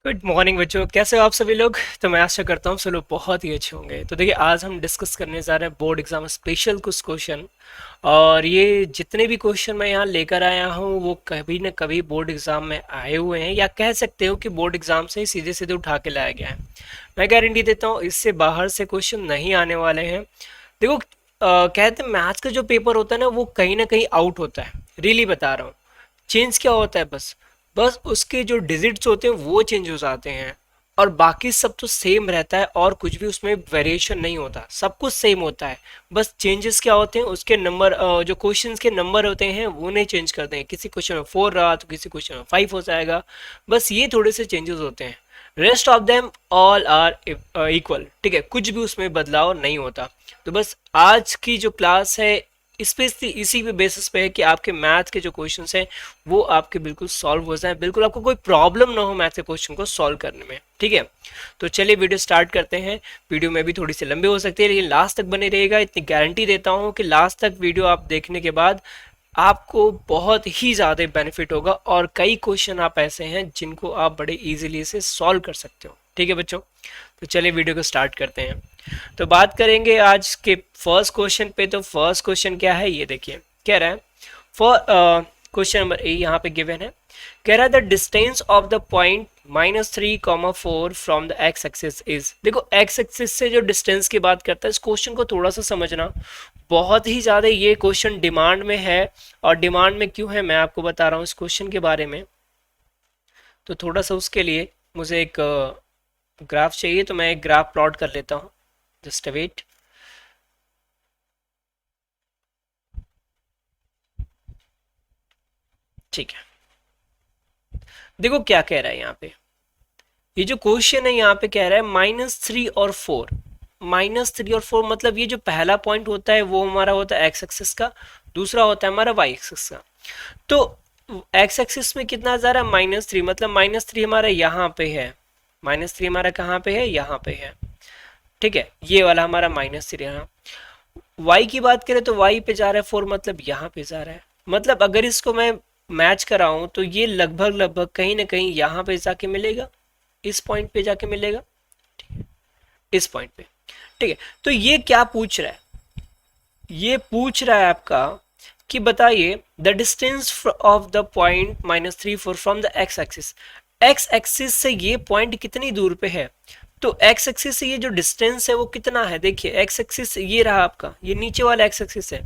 Good morning बच्चों, कैसे हो आप सभी लोग। तो मैं आशा करता हूँ सब लोग बहुत ही अच्छे होंगे। तो देखिए, आज हम डिस्कस करने जा रहे हैं बोर्ड एग्जाम स्पेशल कुछ क्वेश्चन। और ये जितने भी क्वेश्चन मैं यहाँ लेकर आया हूँ वो कभी न कभी बोर्ड एग्जाम में आए हुए हैं, या कह सकते हो कि बोर्ड एग्जाम से ही सीधे सीधे उठा के लाया गया है। मैं गारंटी देता हूँ इससे बाहर से क्वेश्चन नहीं आने वाले हैं। देखो, कहते हैं मैथ्स का जो पेपर होता है ना वो कहीं ना कहीं आउट होता है। रियली बता रहा हूँ। चेंज क्या होता है, बस बस उसके जो डिजिट्स होते हैं वो चेंज हो जाते हैं। और बाकी सब तो सेम रहता है, और कुछ भी उसमें वेरिएशन नहीं होता, सब कुछ सेम होता है। बस चेंजेस क्या होते हैं, उसके नंबर, जो क्वेश्चंस के नंबर होते हैं वो नहीं चेंज करते हैं। किसी क्वेश्चन में 4 रहा तो किसी क्वेश्चन में 5 हो जाएगा। बस ये थोड़े से चेंजेस होते हैं। Rest of them all are equal. ठीक है, कुछ भी उसमें बदलाव नहीं होता। तो बस आज की जो क्लास है स्पेशली इसी पे बेसिस पे है कि आपके मैथ के जो क्वेश्चंस हैं वो आपके बिल्कुल सॉल्व हो जाए, बिल्कुल आपको कोई प्रॉब्लम ना हो मैथ के क्वेश्चन को सॉल्व करने में। ठीक है, तो चलिए वीडियो स्टार्ट करते हैं। वीडियो में भी थोड़ी सी लंबी हो सकती है लेकिन लास्ट तक बने रहेगा, इतनी गारंटी देता हूँ कि लास्ट तक वीडियो आप देखने के बाद आपको बहुत ही ज़्यादा बेनिफिट होगा, और कई क्वेश्चन आप ऐसे हैं जिनको आप बड़े इजीली से सॉल्व कर सकते हो। ठीक है बच्चों, तो चलिए वीडियो को स्टार्ट करते हैं। तो बात करेंगे आज के फर्स्ट क्वेश्चन पे। तो फर्स्ट क्वेश्चन क्या है ये देखिए, कह रहा है फॉर क्वेश्चन नंबर ए यहाँ पे गिवन है। कह रहा है the distance of the point -3, 4 from the x axis is. देखो, एक्स एक्सिस से जो डिस्टेंस की बात करता है, इस क्वेश्चन को थोड़ा सा समझना बहुत ही ज़्यादा, ये क्वेश्चन डिमांड में है। और डिमांड में क्यों है मैं आपको बता रहा हूँ इस क्वेश्चन के बारे में। तो थोड़ा सा उसके लिए मुझे एक ग्राफ चाहिए, तो मैं एक ग्राफ प्लॉट कर लेता हूँ। Just wait. ठीक है, देखो क्या कह रहा है यहाँ पे। ये जो क्वेश्चन है यहाँ पे कह रहा है -3 और 4। -3 और 4 मतलब ये जो पहला पॉइंट होता है वो हमारा होता है एक्स एक्सिस का, दूसरा होता है हमारा वाई एक्सिस का। तो एक्स एक्सिस में कितना जा रहा है -3, मतलब -3 हमारा यहाँ पे है। -3 हमारा कहाँ पे है, यहाँ पे है। ठीक है, ये वाला हमारा -3 यहाँ। वाई की बात करें तो वाई पे जा रहा है 4, मतलब यहाँ पे जा रहा है। मतलब अगर इसको मैं मैच कराऊं तो ये लगभग लगभग कहीं ना कहीं यहाँ पे जाके मिलेगा, इस पॉइंट पे जाके मिलेगा, इस पॉइंट पे। ठीक है, तो ये क्या पूछ रहा है, ये पूछ रहा है आपका कि बताइए the distance of the point -3, 4 from the x axis. X axis से ये पॉइंट कितनी दूर पे है। तो एक्स एक्सिस से ये जो डिस्टेंस है वो कितना है, देखिए एक्स एक्सिस ये रहा आपका, ये नीचे वाला एक्स एक्सिस है।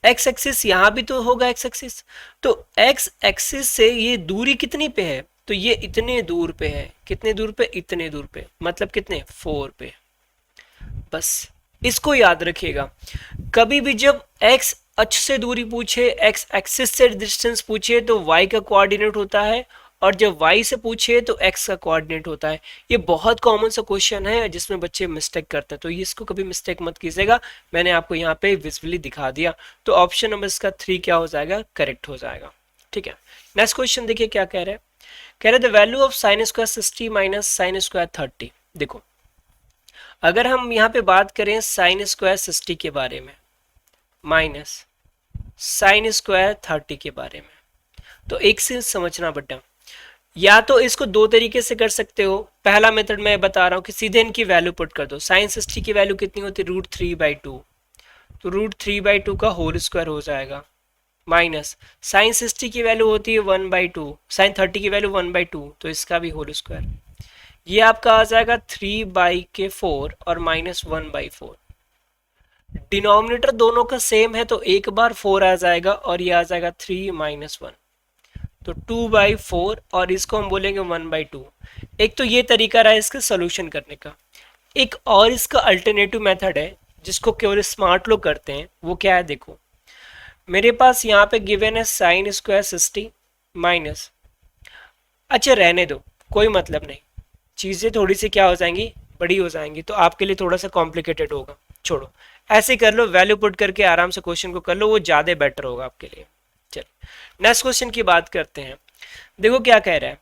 एक्स एक्सिस यहाँ भी तो होगा एक्स एक्सिस। तो एक्स एक्सिस से ये दूरी कितनी पे है, तो ये इतने दूर पे है। कितने दूर पे, इतने दूर पे, मतलब कितने, 4 पे। बस इसको याद रखिएगा। कभी भी जब एक्स अक्ष से दूरी पूछे, एक्स एक्सिस से डिस्टेंस पूछे तो वाई का कोऑर्डिनेट होता है, और जब वाई से पूछे तो एक्स का कोऑर्डिनेट होता है। ये बहुत कॉमन सा क्वेश्चन है जिसमें बच्चे मिस्टेक करते हैं, तो ये इसको कभी मिस्टेक मत कीजिएगा। मैंने आपको यहाँ पे विजुअली दिखा दिया। तो ऑप्शन नंबर इसका 3 क्या हो जाएगा, करेक्ट हो जाएगा। ठीक है, नेक्स्ट क्वेश्चन देखिए क्या कह रहे हैं। कह रहे the value of sine square 60 minus sine square 30। देखो, अगर हम यहाँ पे बात करें साइन स्क्वायर 60 के बारे में माइनस साइन स्क्वायर 30 के बारे में, तो एक से समझना बेटा। या तो इसको दो तरीके से कर सकते हो। पहला मेथड मैं बता रहा हूँ कि सीधे इनकी वैल्यू पुट कर दो। साइन 60 की वैल्यू कितनी होती है, √3/2। तो √3/2 का होल स्क्वायर हो जाएगा, माइनस साइन 60 की वैल्यू होती है 1/2, साइन 30 की वैल्यू 1/2, तो इसका भी होल स्क्वायर। ये आपका आ जाएगा 3/4 और -1/4। डिनोमिनेटर दोनों का सेम है तो एक बार 4 आ जाएगा और ये आ जाएगा 3 - 1, तो 2/4, और इसको हम बोलेंगे 1/2। एक तो ये तरीका रहा इसका सोल्यूशन करने का। एक और इसका अल्टरनेटिव मेथड है जिसको केवल स्मार्ट लोग करते हैं। वो क्या है, देखो मेरे पास यहाँ पे गिवन है साइन स्क्वायर 60 माइनस, अच्छा रहने दो, कोई मतलब नहीं, चीज़ें थोड़ी सी क्या हो जाएंगी, बड़ी हो जाएंगी, तो आपके लिए थोड़ा सा कॉम्प्लिकेटेड होगा। छोड़ो, ऐसे कर लो, वैल्यू पुट करके आराम से क्वेश्चन को कर लो, वो ज़्यादा बेटर होगा आपके लिए। चलिए नेक्स्ट क्वेश्चन की बात करते हैं। देखो क्या कह रहा है,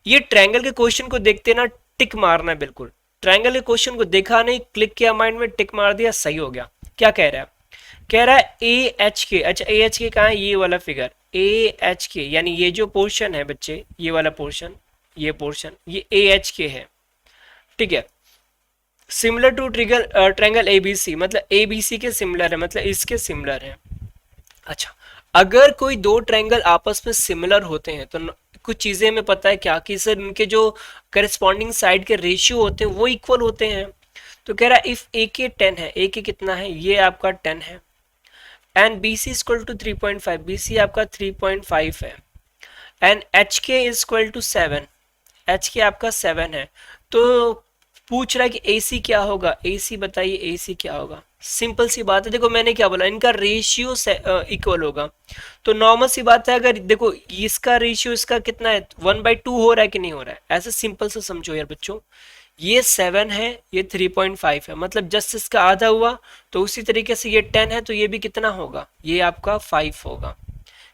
ये ट्रायंगल के क्वेश्चन को देखते ना टिक मारना है बिल्कुल। ट्रायंगल के क्वेश्चन को देखा नहीं, क्लिक किया माइंड में, टिक मार दिया, सही हो गया। क्या कह रहा है, कह रहा है ए एच के। अच्छा, ए एच के कहाँ है, ये वाला फिगर ए एच के, यानी ये जो पोर्शन है बच्चे, ये वाला पोर्शन ये पोर्शन ये ए एच के है, ठीक है। सिमिलर टू ट्रायंगल एबीसी, मतलब एबीसी के सिमिलर है, मतलब इसके सिमिलर है। अच्छा, अगर कोई दो ट्रायंगल आपस में सिमिलर होते हैं तो कुछ चीजें हमें पता है क्या, कि सर उनके जो करस्पॉन्डिंग साइड के रेशियो होते हैं वो इक्वल होते हैं। तो कह रहा है इफ ए के 10 है, ए के कितना है, ये आपका 10 है, and B C equal to 3.5, B C आपका 3.5 है, and H K equal to 7, H K आपका 7 है। तो पूछ रहा है कि ए सी क्या होगा, ए सी बताइए ए सी क्या होगा। सिंपल सी बात है, देखो मैंने क्या बोला, इनका रेशियो इक्वल होगा। तो नॉर्मल सी बात है, अगर देखो इसका रेशियो इसका कितना है, 1/2 हो रहा है कि नहीं हो रहा है, ऐसे सिंपल से समझो यार बच्चों। ये 7 है, ये 3.5 है, मतलब जस्ट इसका आधा हुआ। तो उसी तरीके से ये 10 है, तो ये भी कितना होगा, ये आपका 5 होगा।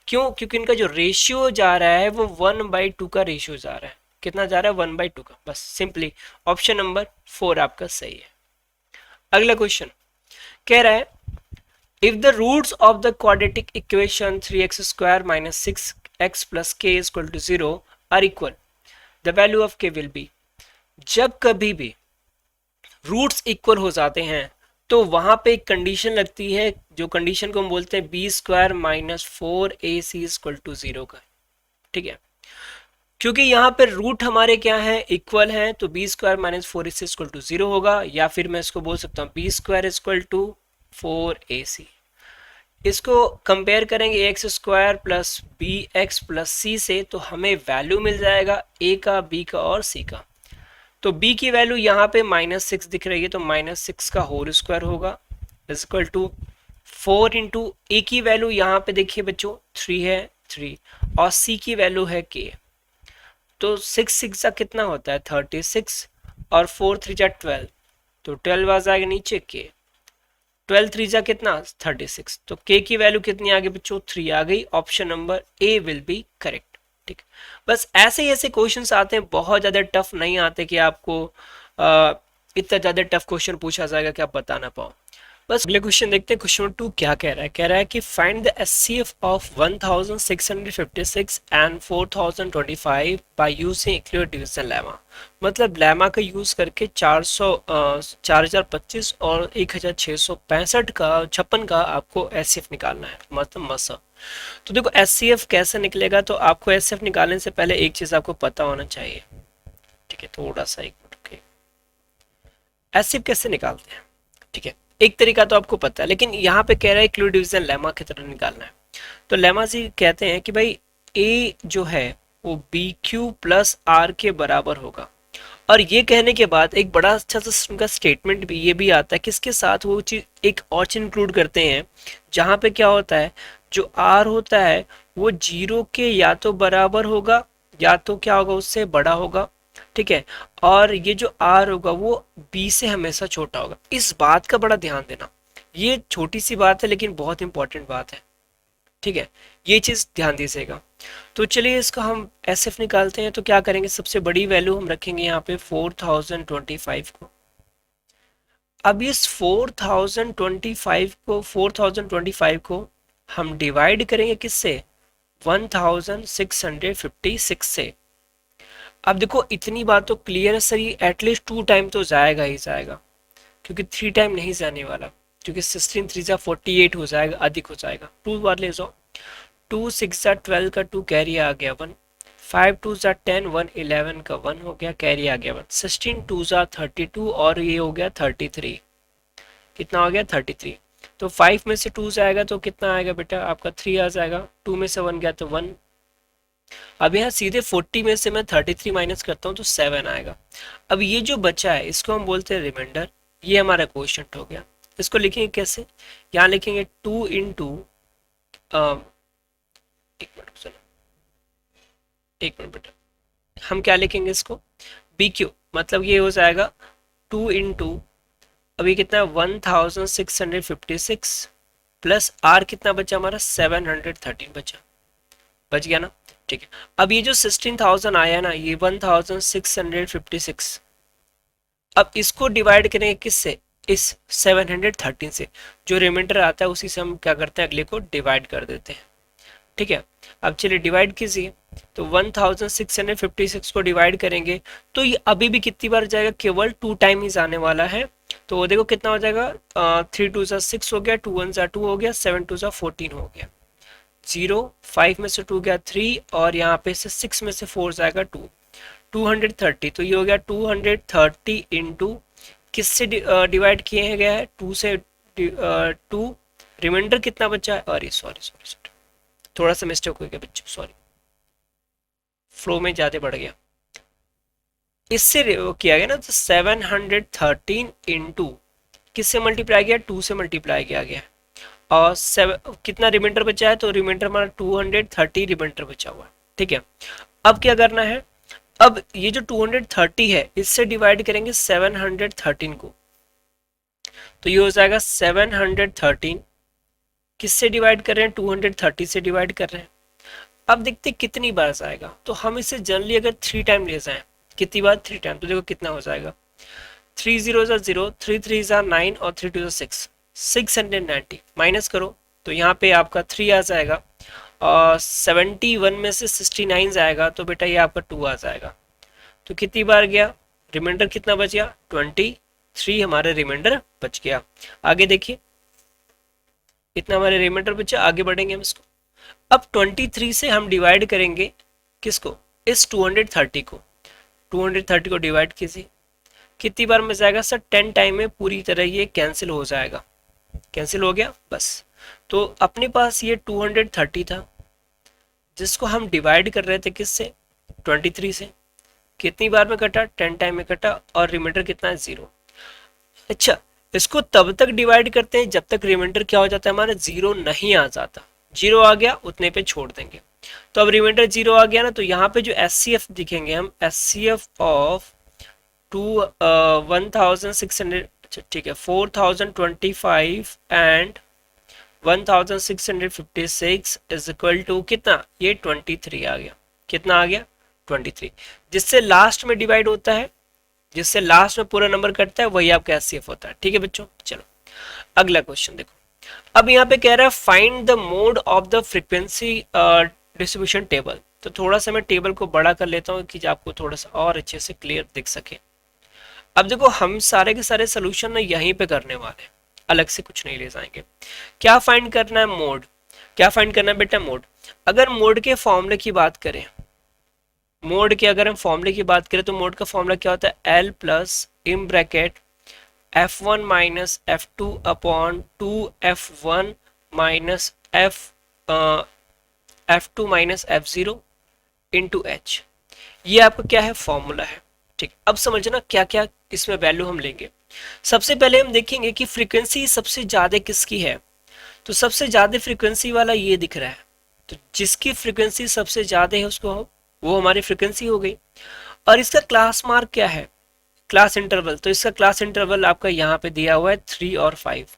क्यों, क्योंकि इनका जो रेशियो जा रहा है वो 1/2 का रेशियो जा रहा है। कितना जा रहा है, 1/2 का। बस सिंपली ऑप्शन नंबर 4 आपका सही है। अगला क्वेश्चन कह रहा है if the roots of the quadratic equation 3x square minus 6x plus k is equal to 0 are equal, the value of k will be. जब कभी भी रूट्स इक्वल हो जाते हैं तो वहां पे एक कंडीशन लगती है, जो कंडीशन को हम बोलते हैं B square minus 4ac equal to 0 का, ठीक है। क्योंकि यहाँ पे रूट हमारे क्या है, इक्वल है, तो B square minus 4ac equal to 0 होगा, या फिर मैं इसको बोल सकता हूँ B square equal to 4ac। इसको कंपेयर करेंगे x square plus b x plus c से, तो हमें वैल्यू मिल जाएगा ए का, बी का और सी का। तो b की वैल्यू यहाँ पे -6 दिख रही है, तो -6 का होल स्क्वायर होगा इक्वल टू 4 इंटू ए की वैल्यू यहाँ पे देखिए बच्चों 3 है, 3, और c की वैल्यू है k। तो 6 का कितना होता है 36, और 4 3 जा 12, तो 12 आ जाएगा नीचे k, 12 3 जा कितना 36, तो k की वैल्यू कितनी आ गई बच्चों 3 आ गई। Option number A will be correct, ठीक। बस ऐसे ही ऐसे क्वेश्चंस आते हैं, बहुत ज़्यादा टफ नहीं आते कि आपको इतना ज़्यादा टफ क्वेश्चन पूछा जाएगा कि आप बता ना पाओ। बस अगले क्वेश्चन देखते हैं। क्वेश्चन 2 क्या कह रहा है, कह रहा है कि find the HCF of 1656 and 4025 by using equal division lemma. मतलब लेमा का यूज करके 4025 और 1665 का 56 का आपको एचसीएफ निकालना है, मतलब मसा। तो देखो एचसीएफ कैसे निकलेगा, तो आपको एचसीएफ निकालने से पहले एक चीज आपको पता होना चाहिए, ठीक है। थोड़ा सा एक मिनट, ओके। एचसीएफ कैसे निकालते हैं, ठीक है। एक तरीका तो आपको पता है, लेकिन यहाँ पे कह रहा है क्लूड डिवीजन लेमा की तरह निकालना है। तो लेमा जी कहते हैं कि भाई ए जो है वो बी क्यू प्लस आर के बराबर होगा। और ये कहने के बाद एक बड़ा अच्छा सा उनका स्टेटमेंट भी ये भी आता है कि इसके साथ वो चीज एक और चीज इंक्लूड करते हैं, जहाँ पे क्या होता है, जो आर होता है वो 0 के या तो बराबर होगा या तो क्या होगा उससे बड़ा होगा, ठीक है। और ये जो आर होगा वो बी से हमेशा छोटा होगा। इस बात का बड़ा ध्यान देना, ये छोटी सी बात है लेकिन बहुत इंपॉर्टेंट बात है, ठीक है। ये चीज ध्यान दीजिएगा। तो चलिए इसका हम एसएफ निकालते हैं। तो क्या करेंगे, सबसे बड़ी वैल्यू हम रखेंगे यहाँ पे 4025 को। अब इस 4025 को हम डिवाइड करेंगे किससे, 1656 से। अब देखो इतनी बात तो क्लियर है सर, ये एटलीस्ट 2 टाइम तो जाएगा ही जाएगा, क्योंकि 3 टाइम नहीं जाने वाला, क्योंकि 16 3 जा 48 हो जाएगा, अधिक हो जाएगा। 2 बार ले जाओ, 2 6 जा 12 का 2 कैरी आ गया 1, 5 2 जा 10 1 11 का 1 हो गया, कैरी आ गया 1, 16 2 जा 32 और ये हो गया 33। कितना हो गया 33। तो 5 में से 2 जाएगा तो कितना आएगा बेटा आपका 3 आ जाएगा, 2 में से 1 गया तो 1। अब यहाँ सीधे 40 में से मैं 33 माइनस करता हूँ तो 7 आएगा। अब ये जो बचा है इसको हम बोलते हैं रिमाइंडर। ये हमारा क्वोशिएंट हो गया। इसको लिखेंगे कैसे, यहाँ लिखेंगे 2 इंटू एक मिनट बेटा, हम क्या लिखेंगे इसको, बी क्यू, मतलब ये हो जाएगा 2 इंटू, अभी कितना 1656 प्लस आर कितना बचा हमारा 713 बच गया ना, ठीक है। अब ये जो 16,000 आया ना, ये 1656, अब इसको डिवाइड करेंगे किससे, इस 713 से। जो रिमाइंडर आता है उसी से हम क्या करते हैं, अगले को डिवाइड कर देते हैं, ठीक है। अब चलिए डिवाइड कीजिए, तो 1656 को डिवाइड करेंगे तो ये अभी भी कितनी बार जाएगा, केवल 2 टाइम ही जाने वाला है। तो वो देखो कितना हो जाएगा, 3 2 6 हो गया, 2 1 2 हो गया, 7 2 14 हो गया, 0 5 में से 2 गया 3 और यहाँ पे से 6 में से 4 जाएगा 2, 230। तो ये हो गया 230 इंटू किससे डिवाइड किए गया है, 2 से 2, रिमाइंडर कितना बचा है, अरे सॉरी सॉरी सॉरी थोड़ा सा मिस्टेक हो गया बच्चों, सॉरी फ्लो में ज़्यादा बढ़ गया, इससे किया गया ना, तो 713 इंटू किससे मल्टीप्लाई किया, 2 से मल्टीप्लाई किया गया और कितना रिमाइंडर बचा है, तो रिमाइंडर हमारा 230 रिमाइंडर बचा हुआ है। ठीक है, अब क्या करना है, अब ये जो 230 है इससे डिवाइड करेंगे 713 को, तो ये हो जाएगा 713 किससे डिवाइड कर रहे हैं, 230 से डिवाइड कर रहे हैं। अब देखते कितनी बार आएगा, तो हम इसे जनरली अगर 3 टाइम ले जाएं, कितनी बार, 3 टाइम, तो देखो कितना हो जाएगा, 3 0 0, 3 3 9 और 3 2 6, 690 माइनस करो तो यहाँ पे आपका 3 आ जाएगा और 71 में से 69 जाएगा तो बेटा ये आपका 2 आ जाएगा। तो कितनी बार गया, रिमाइंडर कितना बच गया, 23 हमारे रिमाइंडर बच गया। आगे देखिए इतना हमारे रिमाइंडर बचा, आगे बढ़ेंगे हम इसको। अब 23 से हम डिवाइड करेंगे किसको, इस 230 को, 230 को डिवाइड कीजिए, कितनी बार में जाएगा सर, 10 टाइम में पूरी तरह ये कैंसिल हो जाएगा, कैंसिल हो गया बस। तो अपने पास ये 230 था जिसको हम डिवाइड कर रहे थे किससे, 23 से, कितनी बार में कटा, 10 टाइम में कटा और रिमाइंडर कितना है, 0। अच्छा, इसको तब तक डिवाइड करते हैं जब तक रिमाइंडर क्या हो जाता है हमारा, 0 नहीं आ जाता, 0 आ गया उतने पे छोड़ देंगे। तो अब रिमाइंडर 0 आ गया ना, तो यहाँ पे जो SCF दिखेंगे हम, SCF ऑफ 1600, ठीक है, 4025 एंड 1656 इज इक्वल टू कितना, ये 23 आ गया, कितना आ गया, 23। जिससे लास्ट में डिवाइड होता है, जिससे लास्ट में पूरा नंबर कटता है वही आपका SCF होता है। ठीक है बच्चों, चलो अगला क्वेश्चन देखो। अब यहाँ पे कह रहा है find the mode of the frequency distribution table. तो थोड़ा सा मैं टेबल को बड़ा कर लेता हूँ कि आपको थोड़ा सा और अच्छे से क्लियर दिख सके। अब देखो हम सारे के सारे सोल्यूशन ना यहीं पे करने वाले हैं, अलग से कुछ नहीं ले जाएंगे। क्या फाइंड करना है, मोड। क्या फाइंड करना है बेटा, मोड। अगर मोड के फॉर्मूले की बात करें, मोड के अगर हम फॉर्मूले की बात करें तो मोड का फॉर्मूला क्या होता है, L plus in bracket F1 minus F2 upon 2F1 minus F2 minus F0 into H। ये आपका क्या है, फॉर्मूला है। ठीक, अब समझना क्या क्या इसमें वैल्यू हम लेंगे। सबसे पहले हम देखेंगे कि फ्रीक्वेंसी सबसे ज्यादा किसकी है। तो सबसे ज्यादा फ्रीक्वेंसी वाला ये दिख रहा है, तो जिसकी फ्रीक्वेंसी सबसे ज्यादा है उसको वो हमारी फ्रीक्वेंसी हो गई। और इसका क्लास मार्क क्या है, क्लास इंटरवल। तो इसका क्लास इंटरवल आपका यहाँ पे दिया हुआ है 3 और 5।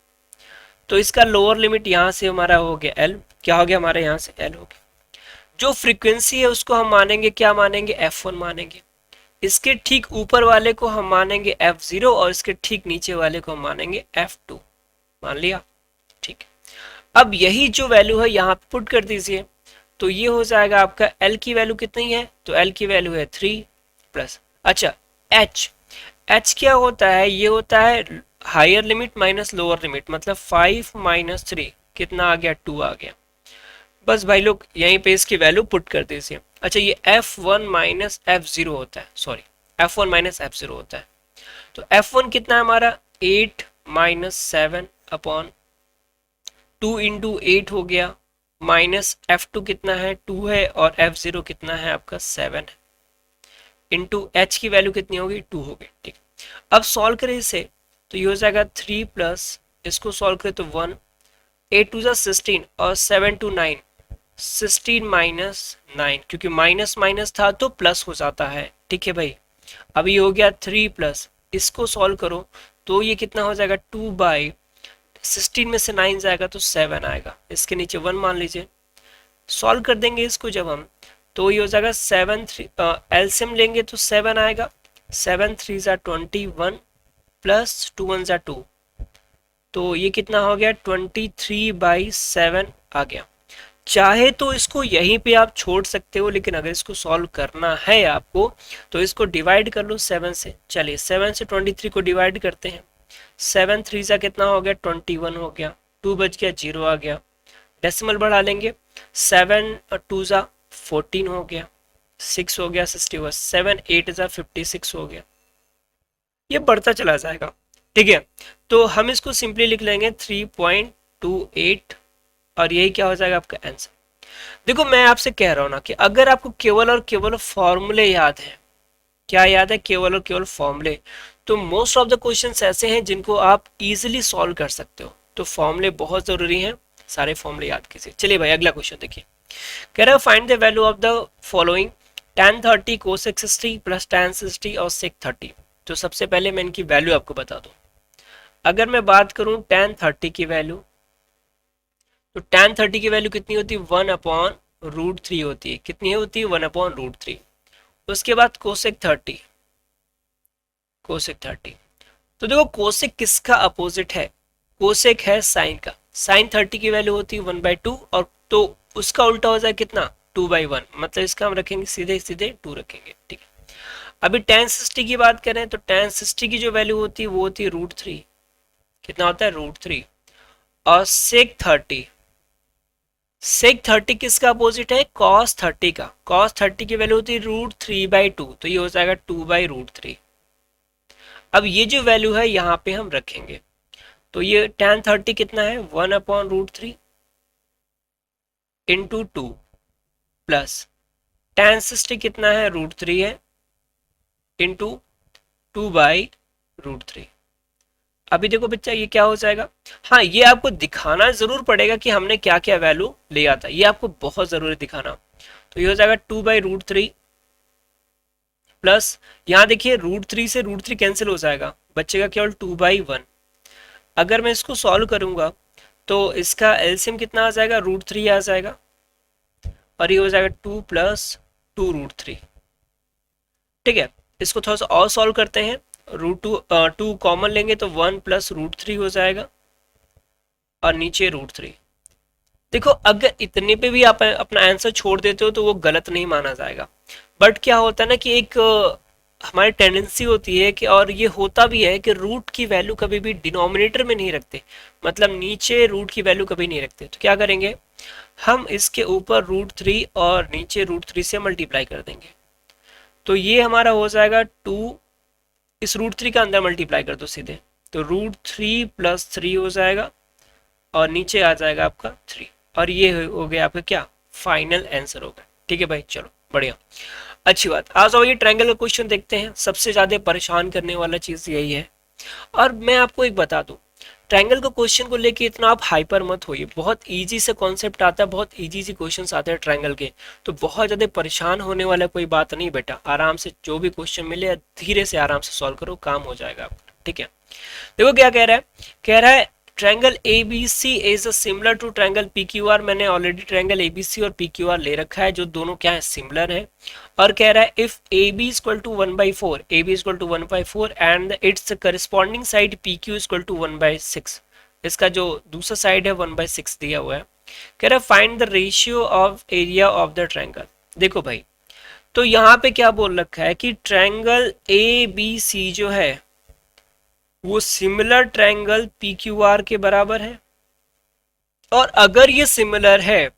तो इसका लोअर लिमिट यहाँ से हमारा हो गया L, क्या हो गया हमारा यहाँ से L हो गया। जो फ्रीक्वेंसी है उसको हम मानेंगे, क्या मानेंगे, F1 मानेंगे। इसके ठीक ऊपर वाले को हम मानेंगे F0 और इसके ठीक नीचे वाले को हम मानेंगे F2। मान लिया, ठीक। अब यही जो वैल्यू है यहाँ पुट कर दीजिए, तो ये हो जाएगा आपका L की वैल्यू कितनी है, तो L की वैल्यू है 3 प्लस, अच्छा H क्या होता है, ये होता है higher limit minus lower limit, मतलब 5 माइनस 3 कितना आ गया, 2 आ गया। बस भाई लोग यहीं पे इसकी वैल्यू पुट कर दीजिए। अच्छा, ये F1 माइनस F0 होता है, सॉरी F1 माइनस F0 होता है। तो F1 कितना है हमारा, 8 माइनस 7 अपॉन 2 इंटू 8 हो गया, माइनस F2 कितना है, 2 है, और F0 कितना है आपका 7 है, इंटू H की वैल्यू कितनी होगी, 2 होगी। ठीक, अब सॉल्व करें इसे, तो ये हो जाएगा 3 प्लस, इसको सॉल्व करें तो 1, 8 टू 16 और 7 टू 9, 16 माइनस 9, क्योंकि माइनस माइनस था तो प्लस हो जाता है। ठीक है भाई, अभी हो गया 3 प्लस, इसको सॉल्व करो तो ये कितना हो जाएगा, 2/16 में से 9 जाएगा तो 7 आएगा, इसके नीचे 1 मान लीजिए। सॉल्व कर देंगे इसको जब हम, तो ये हो जाएगा 7 3, एलसीएम लेंगे तो 7 आएगा, 7 3 ज़ा 21 प्लस 2 1 ज़ा 2, तो ये कितना हो गया, 23/7 आ गया। चाहे तो इसको यहीं पे आप छोड़ सकते हो, लेकिन अगर इसको सॉल्व करना है आपको तो इसको डिवाइड कर लो 7 से। चलिए 7 से 23 को डिवाइड करते हैं। 7 3 सा कितना हो गया, 21 हो गया, 2 बच गया, 0 आ गया, डेसिमल बढ़ा लेंगे, 7 और 2 सा 14 हो गया, 6 हो गया 61, 7 8 सा 56 हो गया, ये बढ़ता चला जाएगा। ठीक है, तो हम इसको सिंपली लिख लेंगे 3.28 और यही क्या हो जाएगा आपका आंसर। देखो मैं आपसे कह रहा हूं ना कि अगर आपको केवल और केवल फॉर्मूले याद है, क्या याद है, केवल और केवल फॉर्मूले, तो मोस्ट ऑफ द क्वेश्चंस ऐसे हैं जिनको आप इजीली सॉल्व कर सकते हो। तो फॉर्मूले बहुत जरूरी हैं, सारे फॉर्मूले याद कीजिए। चलिए भाई अगला क्वेश्चन देखिए, कह रहा है find the value of the following tan 30 cosec 60 plus tan 60 और sec 30। तो सबसे पहले मैं इनकी वैल्यू आपको बता दूं। अगर मैं बात करूं tan 30 की वैल्यू, तो tan 30 की वैल्यू कितनी होती है, 1/√3 होती है। कितनी होती है, 1/√3। उसके बाद कोसेक 30, कोसेक 30, तो देखो कोसेक किसका अपोजिट है, कोसेक है साइन का। साइन 30 की वैल्यू होती है 1/2 और तो उसका उल्टा हो जाए कितना, 2/1, मतलब इसका हम रखेंगे सीधे सीधे 2 रखेंगे। ठीक है, अभी tan 60 की बात करें तो tan 60 की जो वैल्यू होती है वो होती है √3। कितना होता है, √3। और सेक 30, सेक 30 किसका अपोजिट है, cos 30 का। cos 30 की वैल्यू होती है √3/2, तो ये हो जाएगा 2/√3। अब ये जो वैल्यू है यहाँ पे हम रखेंगे, तो ये tan 30 कितना है, 1/√3 इंटू 2 प्लस tan 60 कितना है, √3 है इंटू 2/√3। अभी देखो बच्चा ये क्या हो जाएगा, हाँ ये आपको दिखाना जरूर पड़ेगा कि हमने क्या क्या वैल्यू लिया था, ये आपको बहुत जरूरी दिखाना। तो ये हो जाएगा 2/√3 प्लस यहाँ देखिए √3 से √3 कैंसिल हो जाएगा, बचेगा केवल 2/1। अगर मैं इसको सॉल्व करूंगा तो इसका एलसीएम कितना आ जाएगा, √3 आ जाएगा और ये हो जाएगा 2 प्लस 2√3। ठीक है, इसको थोड़ा सा और सॉल्व करते हैं। √2 कॉमन लेंगे तो 1 प्लस √3 हो जाएगा और नीचे √3। देखो अगर इतने पे भी आप अपना आंसर छोड़ देते हो तो वो गलत नहीं माना जाएगा, बट क्या होता है ना कि एक हमारी टेंडेंसी होती है कि, और ये होता भी है कि रूट की वैल्यू कभी भी डिनोमिनेटर में नहीं रखते, मतलब नीचे रूट की वैल्यू कभी नहीं रखते। तो क्या करेंगे, हम इसके ऊपर √3 और नीचे √3 से मल्टीप्लाई कर देंगे, तो ये हमारा हो जाएगा 2, इस √3 का अंदर मल्टीप्लाई कर दो सीधे, तो √3 प्लस 3 हो जाएगा और नीचे आ जाएगा आपका 3, और ये हो गया आपका क्या, फाइनल आंसर होगा। ठीक है भाई, चलो बढ़िया, अच्छी बात। आज आओ ये ट्रायंगल का क्वेश्चन देखते हैं, सबसे ज्यादा परेशान करने वाला चीज यही है। और मैं आपको एक बता दूं, ट्रायंगल का क्वेश्चन को लेके इतना आप हाइपर मत होइए, बहुत इजी से कॉन्सेप्ट आता है, बहुत इजी सी क्वेश्चंस आते हैं ट्रायंगल के, तो बहुत ज्यादा परेशान होने वाला कोई बात नहीं बेटा। आराम से जो भी क्वेश्चन मिले धीरे से आराम से सॉल्व करो, काम हो जाएगा आपका। ठीक है, देखो क्या कह रहा है, कह रहा है triangle ABC is similar to triangle PQR। मैंने ऑलरेडी ट्रायंगल ABC और PQR ले रखा है जो दोनों क्या है, सिमिलर है। और कह रहा है if AB equal to 1/4, AB equal to 1/4 and its corresponding side PQ equal to 1/6, इसका जो दूसरा साइड है 1/6 दिया हुआ है। कह रहा है find the ratio of area of the triangle. देखो भाई, तो यहाँ पे क्या बोल रखा है कि ट्रायंगल ABC जो है वो सिमिलर ट्रायंगल PQR के बराबर है, और अगर ये सिमिलर है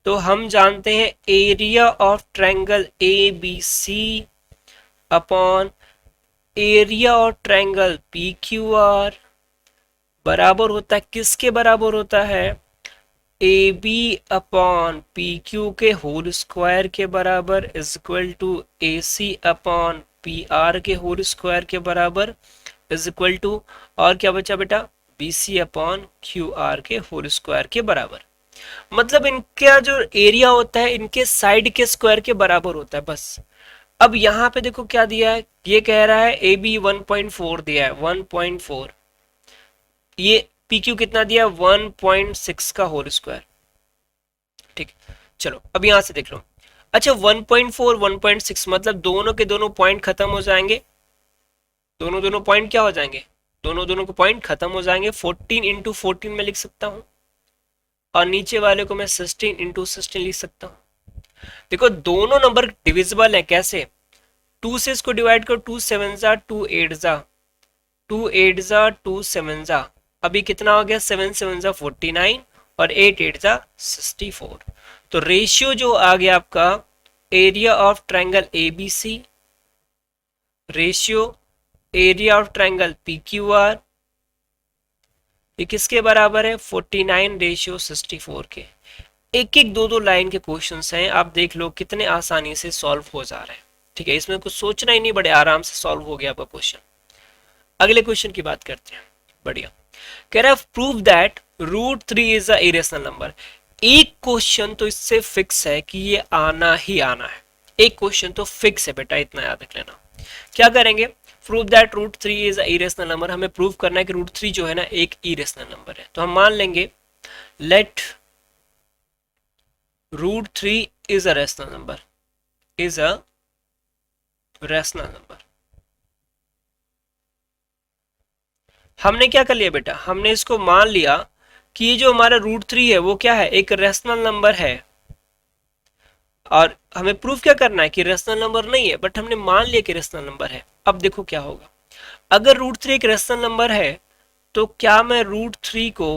तो हम जानते हैं area of triangle ABC upon area of triangle PQR बराबर होता है, किसके बराबर होता है, AB अपॉन PQ के होल स्क्वायर के बराबर is equal to AC upon PR के होल स्क्वायर के बराबर इज इक्वल टू, और क्या बचा बेटा, BC अपॉन QR के होल स्क्वायर के बराबर। मतलब इनका जो एरिया होता है इनके साइड के स्क्वायर के बराबर होता है बस। अब यहाँ पे देखो क्या दिया है, ये कह रहा है AB 1.4 दिया है, 1.4, ये PQ कितना दिया, 1.6 का होल स्क्वायर। ठीक, चलो अब यहां से देख लो। अच्छा 1.4 1.6 मतलब दोनों के दोनों पॉइंट खत्म हो जाएंगे, दोनों पॉइंट क्या हो जाएंगे, दोनों को पॉइंट खत्म हो जाएंगे। 14 इंटू 14 में लिख सकता हूं, और नीचे वाले को मैं 16 इंटू 16 लिख सकता हूँ। देखो दोनों नंबर डिविजिबल है, कैसे? 2 से इसको डिवाइड करो, 2 7 जा 2 8 जा 2 8 जा 2 7 जा, अभी कितना हो गया? 7 7 जा 49 और 8 8 जा 64। तो रेशियो जो आ गया आपका area of triangle ABC, ratio area of triangle PQR, ये किसके बराबर है? 49 रेशियो 64 के। एक एक दो दो लाइन के क्वेश्चंस हैं, आप देख लो कितने आसानी से सॉल्व हो जा रहे हैं। ठीक है, इसमें कुछ सोचना ही नहीं, बड़े आराम से सॉल्व हो गया आपका क्वेश्चन। अगले क्वेश्चन की बात करते हैं। बढ़िया, कह रहा है prove that √3 is a irrational number. एक क्वेश्चन तो इससे फिक्स है कि ये आना ही आना है, एक क्वेश्चन तो फिक्स है बेटा, इतना याद रख लेना। क्या करेंगे? Prove that √3 is a irrational number. हमें प्रूव करना है कि √3 जो है ना एक इरेशनल नंबर है। तो हम मान लेंगे let √3 is a rational number, is a rational number. हमने क्या कर लिया बेटा? हमने इसको मान लिया कि ये जो हमारा √3 है वो क्या है? एक रेशनल नंबर है। और हमें प्रूफ क्या करना है कि रेशनल नंबर नहीं है, बट हमने मान लिया कि रेशनल नंबर है। अब देखो क्या होगा, अगर √3 एक रेशनल नंबर है तो क्या मैं √3 को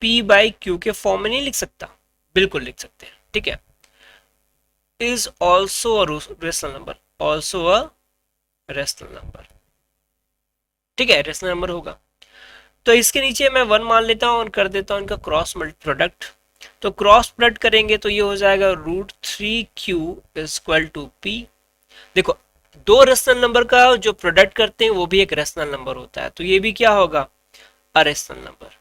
p/q के फॉर्म में नहीं लिख सकता? बिल्कुल लिख सकते हैं। ठीक है, is also a rational number, also a rational number. ठीक है, रेशनल नंबर होगा। तो इसके नीचे मैं 1 मान लेता हूं और कर देता हूं इनका क्रॉस प्रोडक्ट। तो क्रॉस प्रोडक्ट करेंगे तो ये हो जाएगा √3q is equal to p। देखो दो रेशनल नंबर का जो प्रोडक्ट करते हैं वो भी एक रेशनल नंबर होता है, तो ये भी क्या होगा? अरेशनल नंबर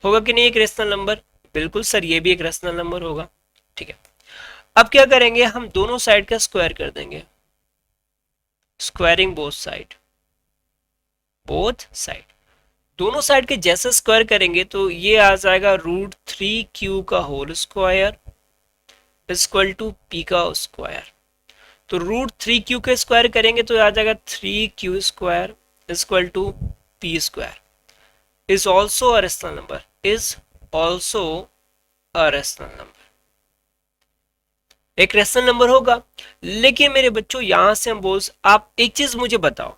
होगा कि नहीं? एक रेशनल नंबर, बिल्कुल सर, ये भी एक रेशनल नंबर होगा। ठीक है, अब क्या करेंगे? हम दोनों साइड का स्क्वायर कर देंगे, squaring both side, both side. दोनों साइड के जैसे स्क्वायर करेंगे तो ये आ जाएगा √3q का whole square equal to p का स्क्वायर। तो √3q के स्क्वायर करेंगे तो आ जाएगा 3q square equal to p square. Is also a rational number, is also a rational number, एक रेशनल नंबर होगा। लेकिन मेरे बच्चों यहां से हम आप एक चीज मुझे बताओ,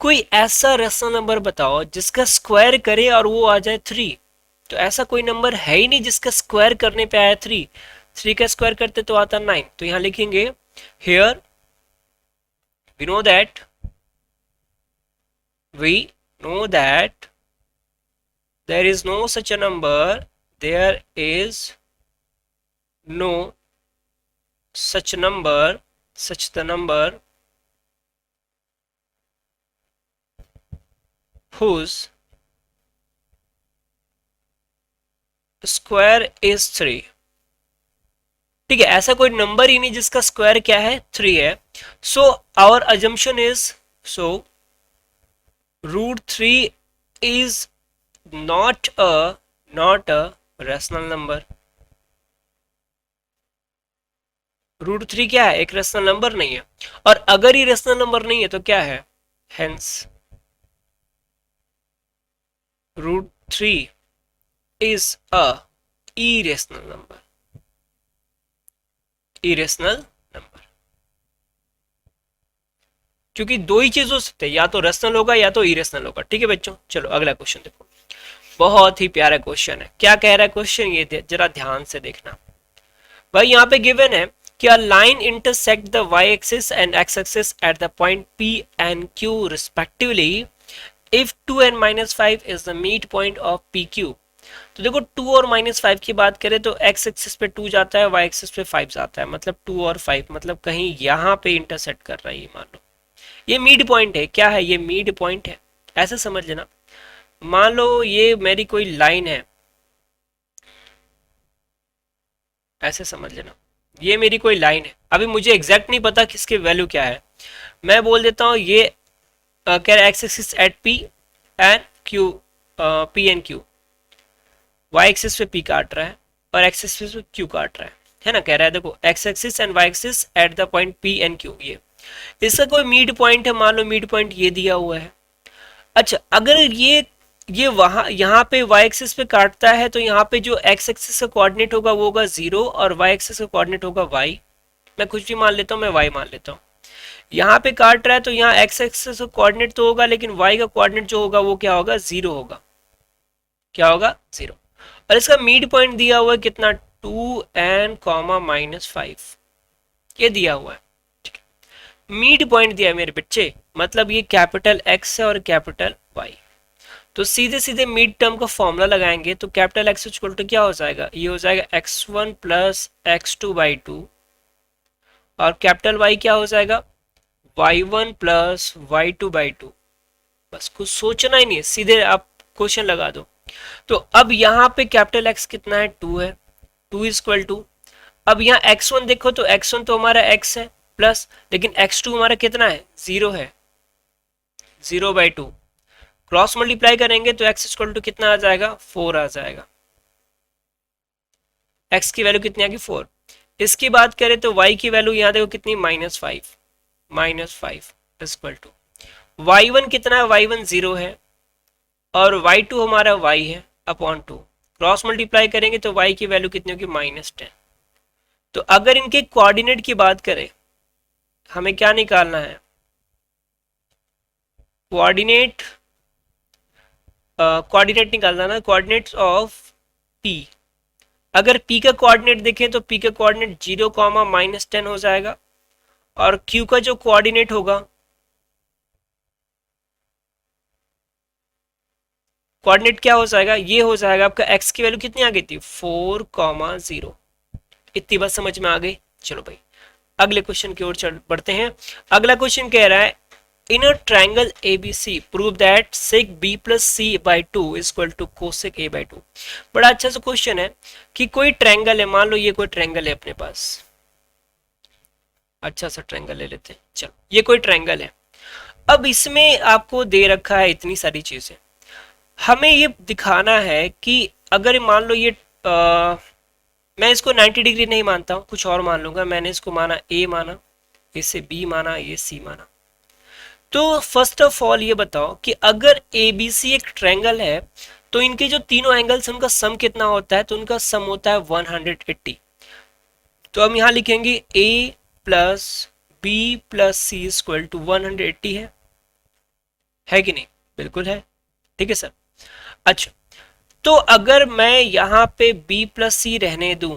कोई ऐसा रेशनल नंबर बताओ जिसका स्क्वायर करे और वो आ जाए 3। तो ऐसा कोई नंबर है ही नहीं जिसका स्क्वायर करने पे आया 3। 3 का स्क्वायर करते तो आता 9। तो यहां लिखेंगे here we know that there is no such a number, there is no such number, such the number whose square is 3। ठीक है, ऐसा कोई नंबर ही नहीं जिसका स्क्वायर क्या है? 3 है। So our assumption is, so √3 is not a rational number। √3 क्या है? एक रेशनल नंबर नहीं है। और अगर ये रेशनल नंबर नहीं है तो क्या है? Hence √3 is a irrational number, irrational number. क्योंकि दो ही चीज हो सकते हैं, या तो रेशनल होगा या तो इरेशनल होगा। ठीक है बच्चों, चलो अगला क्वेश्चन देखो, बहुत ही प्यारा क्वेश्चन है। क्या कह रहा है क्वेश्चन? ये जरा ध्यान से देखना भाई। यहाँ पे गिवन है कि a line intersect the y-axis and x-axis at the point P and Q respectively if 2 and -5 is the midpoint of PQ। तो देखो 2 और -5 की बात करें तो x एक्सिस पे 2 जाता है, y एक्सिस पे 5 जाता है, मतलब 2 और 5 मतलब कहीं यहाँ पे इंटरसेक्ट कर रहा है। ये मान लो ये मिड पॉइंट है। क्या है? ये मिड पॉइंट है, ऐसे समझ लेना। मान लो ये मेरी कोई लाइन है, ऐसे समझ लेना, ये मेरी कोई लाइन है। अभी मुझे एग्जैक्ट नहीं पता किसकी वैल्यू क्या है, मैं बोल देता हूँ ये कह रहा है X axis at P and Q, P and Q, Y axis पे पी काट रहा है और एक्स एक्सिस पे क्यू काट रहा है ना। कह रहा है देखो X axis and Y axis at the point P and Q, ये इसका कोई मिड पॉइंट है। मान लो मिड पॉइंट ये दिया हुआ है। अच्छा, अगर ये ये वहां यहाँ पे y एक्सिस पे काटता है, तो यहाँ पे जो x एक्सिस का कोऑर्डिनेट होगा वो होगा 0 और y एक्सिस का कोऑर्डिनेट होगा y। मैं कुछ भी मान लेता हूँ, मैं y मान लेता हूँ। यहाँ पे काट रहा है तो यहाँ x एक्सिस का कोऑर्डिनेट तो होगा, लेकिन y का कोऑर्डिनेट जो होगा वो क्या होगा, 0 होगा। क्या होगा, 0। और इसका मिड पॉइंट दिया हुआ है कितना, 2n कॉमा -5, ये दिया हुआ है। मिड पॉइंट दिया है मेरे बच्चे, मतलब ये कैपिटल X है और कैपिटल Y। तो सीधे सीधे मिड टर्म का फॉर्मूला लगाएंगे तो कैपिटल X इक्वल टू क्या हो जाएगा, ये हो जाएगा x1 प्लस x2/2 और कैपिटल Y क्या हो जाएगा, y1 प्लस y2/2। बस कुछ सोचना ही नहीं है, सीधे आप क्वेश्चन लगा दो। तो अब यहाँ पे कैपिटल X कितना है, 2 है, 2 इक्वल टू, अब यहाँ x1 देखो तो x1 तो हमारा x है प्लस, लेकिन x2 हमारा कितना है, 0 है, 0/2। क्रॉस मल्टीप्लाई करेंगे तो x इक्वल टू कितना आ जाएगा, 4 आ जाएगा। x की वैल्यू कितनी आ गई, 4। इसकी बात करें तो y की वैल्यू यहाँ देखो कितनी, -5, -5 इक्वल टू y1 कितना है, y1 0 है और y2 हमारा y है अपॉन 2। क्रॉस मल्टीप्लाई करेंगे तो y की वैल्यू कितनी होगी, -10। तो अगर इनके कोऑर्डिनेट की बात करें, हमें क्या निकालना है, कोऑर्डिनेट, कोऑर्डिनेट निकालना ना, कोऑर्डिनेट्स ऑफ p। अगर p का कोऑर्डिनेट देखें तो p का कोऑर्डिनेट 0, -10 हो जाएगा और q का जो कोऑर्डिनेट होगा, कोऑर्डिनेट क्या हो जाएगा, ये हो जाएगा आपका x की वैल्यू कितनी आ गई थी, 4, 0। इतनी बात समझ में आ गई। चलो भाई अगले क्वेश्चन की ओर बढ़ते हैं। अगला क्वेश्चन कह रहा है, in a triangle ABC prove that sec b plus c/2 is equal to cosec a/2। बड़ा अच्छा सा क्वेश्चन है कि कोई ट्रायंगल है, मान लो ये कोई ट्रायंगल है अपने पास, अच्छा सा ट्रायंगल ले लेते हैं। चलो ये कोई ट्रायंगल है, अब इसमें आपको दे रखा है इतनी सारी चीजें, हमें ये दिखाना है कि अगर मान लो ये मैं इसको 90 डिग्री नहीं मानता हूँ, कुछ और मान लूंगा। मैंने इसको माना A माना, इसे B माना, ये C माना। तो फर्स्ट ऑफ ऑल ये बताओ कि अगर ABC एक ट्रायंगल है तो इनके जो तीनों एंगल्स उनका सम कितना होता है, तो उनका सम होता है 180। तो हम यहाँ लिखेंगे A plus B plus C equal to 180 है कि नहीं, बिल्कुल है, ठीक है सर। अच्छा, तो अगर मैं यहाँ पे B प्लस C रहने दूं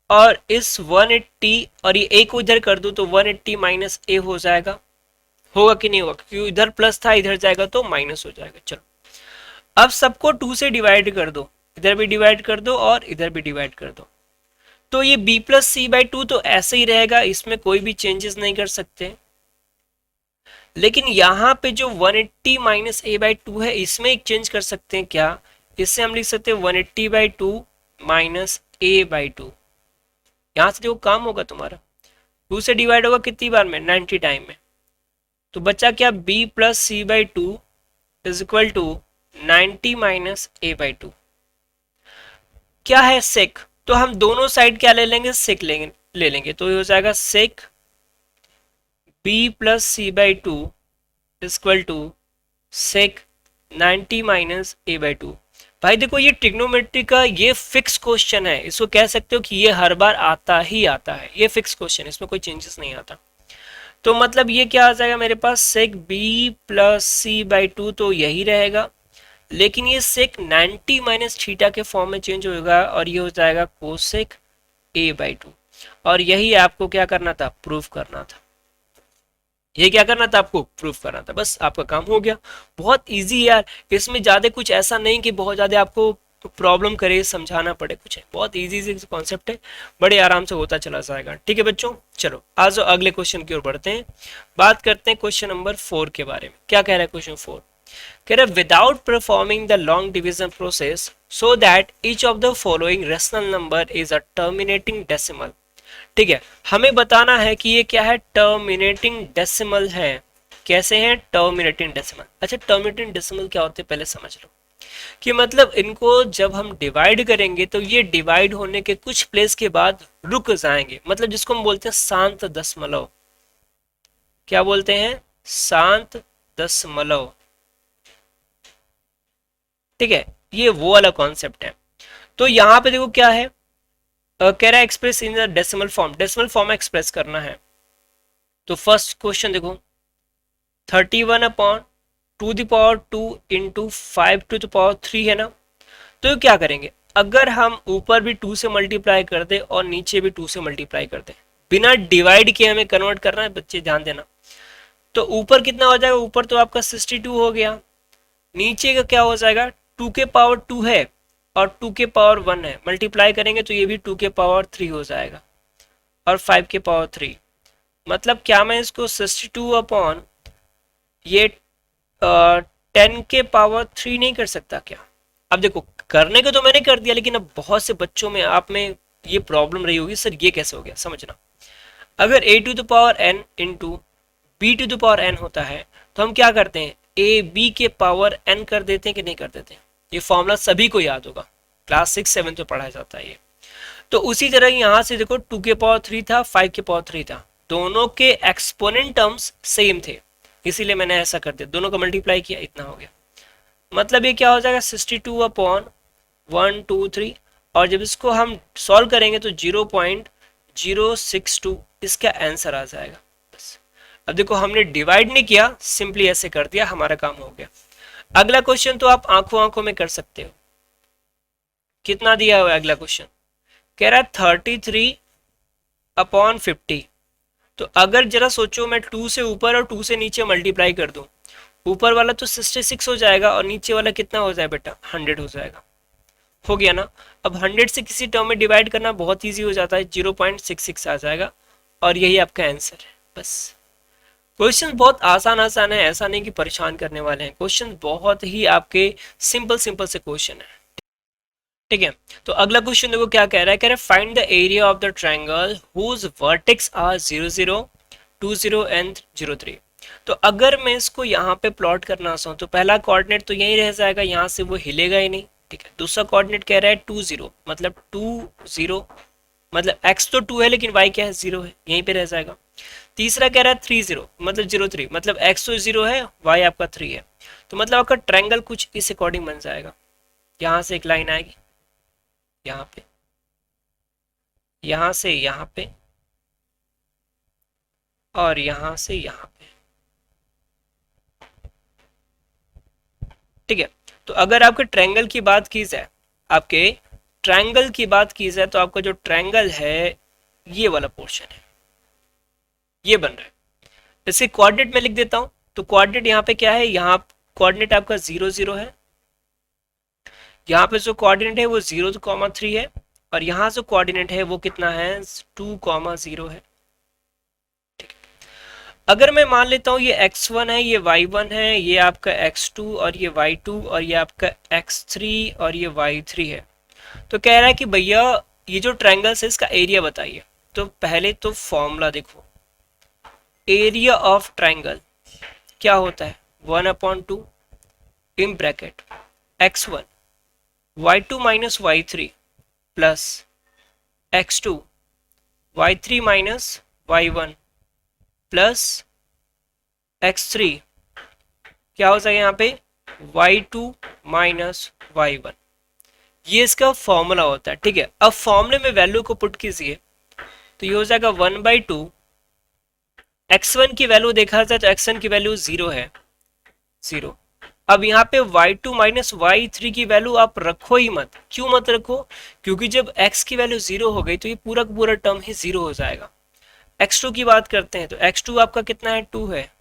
और इस 180 और ये A को इधर कर दूं तो 180 माइनस A हो जाएगा, होगा कि नहीं होगा, क्योंकि इधर प्लस था इधर जाएगा तो माइनस हो जाएगा। चलो अब सबको 2 से डिवाइड कर दो, इधर भी डिवाइड कर दो और इधर भी डिवाइड कर दो, तो ये B प्लस C/2 तो ऐसे ही रहेगा, इसमें कोई भी चेंजेस नहीं कर सकते। लेकिन यहाँ पे जो 180 माइनस A/2 है, इसमें एक चेंज कर सकते हैं क्या, इससे हम लिख सकते हैं 180/2 माइनस A/2। यहाँ से जो काम होगा तुम्हारा 2 से डिवाइड होगा कितनी बार में, 90 टाइम में। तो बच्चा क्या, B plus C/2 is equal to 90 minus A/2। क्या है सेक, तो हम दोनों साइड क्या ले लेंगे, सेक ले लेंगे, तो ये हो जाएगा sec B plus C/2 equal to sec 90 minus A/2। भाई देखो ये ट्रिग्नोमेट्री का ये फिक्स क्वेश्चन है, इसको कह सकते हो कि ये हर बार आता ही आता है, ये फिक्स क्वेश्चन है, इसमें कोई चेंजेस नहीं आता। तो मतलब ये क्या आ जाएगा मेरे पास, सेक B प्लस C/2 तो यही रहेगा, लेकिन ये सेक 90 माइनस थीटा के फॉर्म में चेंज होगा और ये हो जाएगा कोसेक A/2। और यही आपको क्या करना था, प्रूफ करना था। ये क्या करना था, आपको प्रूफ करना था, बस आपका काम हो गया। बहुत इजी यार, इसमें ज्यादा कुछ ऐसा नहीं कि बहुत ज्यादा आपको प्रॉब्लम करे, समझाना पड़े, कुछ है, बहुत इजी कॉन्सेप्ट है, बड़े आराम से होता चला जाएगा। ठीक है बच्चों, चलो आज अगले क्वेश्चन की ओर बढ़ते हैं, बात करते हैं क्वेश्चन नंबर 4 के बारे में। क्या कह रहा है क्वेश्चन 4, कह रहा है without performing the long division process so that each of the following rational number is a terminating decimal. ठीक है, हमें बताना है कि ये क्या है, टर्मिनेटिंग डेसिमल है। कैसे है, टर्मिनेटिंग डेसिमल। अच्छा टर्मिनेटिंग डेसिमल क्या होते हैं पहले समझ लो, कि मतलब इनको जब हम डिवाइड करेंगे तो ये डिवाइड होने के कुछ प्लेस के बाद रुक जाएंगे, मतलब जिसको हम बोलते हैं शांत दशमलव। क्या बोलते हैं, शांत दशमलव। ठीक है, ये वो वाला कॉन्सेप्ट है। तो यहाँ पे देखो क्या है, कह रहा है express in the decimal form, decimal form में एक्सप्रेस करना है। तो फर्स्ट क्वेश्चन देखो, 31 अपॉन 2 इंटू 5 है ना। तो क्या करेंगे, अगर हम ऊपर भी 2 से मल्टीप्लाई कर दे और नीचे भी 2 से मल्टीप्लाई कर दे, बिना डिवाइड किए हमें कन्वर्ट करना है बच्चे, ध्यान देना। तो ऊपर कितना हो जाएगा, ऊपर तो आपका 62 हो गया, नीचे का क्या हो जाएगा, 2 के पावर 2 है और 2 के पावर 1 है, मल्टीप्लाई करेंगे तो ये भी 2 के पावर 3 हो जाएगा और 5 के पावर 3। मतलब क्या मैं इसको 62 अपॉन ये 10 के पावर 3 नहीं कर सकता क्या? अब देखो, करने को तो मैंने कर दिया, लेकिन अब बहुत से बच्चों में आप में ये प्रॉब्लम रही होगी, सर ये कैसे हो गया, समझना। अगर a to the power n into B to the power n होता है, तो हम क्या करते हैं, a b के पावर n कर देते हैं कि नहीं कर देते हैं? ये फॉर्मूला सभी को याद होगा, क्लास 6-7 में पढ़ाया जाता है ये। तो उसी तरह यहाँ से देखो 2 के पावर 3 था, 5 के पावर 3 था, दोनों के एक्सपोनेंट टर्म्स सेम थे, इसीलिए मैंने ऐसा कर दिया, दोनों का मल्टीप्लाई किया, इतना हो गया। मतलब ये क्या हो जाएगा, 62 अपॉन 123, और जब इसको हम सॉल्व करेंगे तो 0.062 इसका आंसर आ जाएगा। बस, अब देखो हमने डिवाइड नहीं किया, सिंपली ऐसे कर दिया, हमारा काम हो गया। अगला क्वेश्चन तो आप आंखों आंखों में कर सकते हो। कितना दिया हुआ है अगला क्वेश्चन, कह रहा है 33 अपॉन 50। तो अगर जरा सोचो, मैं 2 से ऊपर और 2 से नीचे मल्टीप्लाई कर दूं, ऊपर वाला तो 66 हो जाएगा और नीचे वाला कितना हो जाए बेटा, 100 हो जाएगा। हो गया ना। अब 100 से किसी टर्म में डिवाइड करना बहुत इजी हो जाता है, 0.66 आ जाएगा और यही आपका आंसर है। बस, क्वेश्चन बहुत आसान आसान है, ऐसा नहीं कि परेशान करने वाले हैं, क्वेश्चन बहुत ही आपके सिंपल सिंपल से क्वेश्चन है। ठीक है, तो अगला क्वेश्चन देखो क्या कह रहा है, कह रहा है find the area of the triangle whose vertex are 0 0 2 0 and 0 3। तो अगर मैं इसको यहाँ पे प्लॉट करना चाहूँ तो पहला कोऑर्डिनेट तो यही रह जाएगा, यहाँ से वो हिलेगा ही नहीं। ठीक है, दूसरा कोऑर्डिनेट कह रहा है 2 0, मतलब 2 0, मतलब x तो 2 है लेकिन y क्या है, 0 है, यहीं पे रह जाएगा। तीसरा कह रहा है 3 0, मतलब 0 3, मतलब x तो 0 है, y आपका 3 है। तो मतलब आपका ट्रायंगल कुछ इस अकॉर्डिंग बन जाएगा। यहाँ से एक लाइन आएगी, यहाँ पे, यहाँ से यहाँ पे, और यहाँ से यहाँ पे। ठीक है, तो अगर आपके ट्रायंगल की बात की जाए, आपके ट्रायंगल की बात की जाए तो आपका जो ट्रायंगल है ये वाला पोर्शन है, ये बन रहा है। इसके कोऑर्डिनेट में लिख देता हूं। तो कोऑर्डिनेट यहाँ पे क्या है, यहाँ कोऑर्डिनेट आपका 0 0 है, यहाँ पे जो कोऑर्डिनेट है वो 0,3 है, और यहाँ जो कोऑर्डिनेट है वो कितना है, 2,0 है। अगर मैं मान लेता हूँ ये x1 है, ये y1 है, ये आपका x2 और ये y2 और ये आपका x3 और ये y3 है, तो कह रहा है कि भैया ये जो ट्रायंगल्स है इसका एरिया बताइए। तो पहले तो फॉर्मूला देखो, एरिया ऑफ ट्रायंगल क्या होता है, 1/2 in bracket x1 y2 minus y3 plus x2 y3 minus y1 plus x3 क्या हो जाएगा यहाँ पे, y2 माइनस y1। ये इसका फॉर्मूला होता है। ठीक है, अब फॉर्मूले में वैल्यू को पुट कीजिए तो ये हो जाएगा 1/2, x1 की वैल्यू देखा जाए तो x1 की वैल्यू 0 है, 0। अब यहाँ पे y2 माइनस y3 की वैल्यू आप रखो ही मत। क्यों मत रखो, क्योंकि जब x की वैल्यू 0 हो गई तो ये पूरा का पूरा टर्म ही 0 हो जाएगा। x2 की बात करते हैं तो x2 आपका कितना है, 2 है,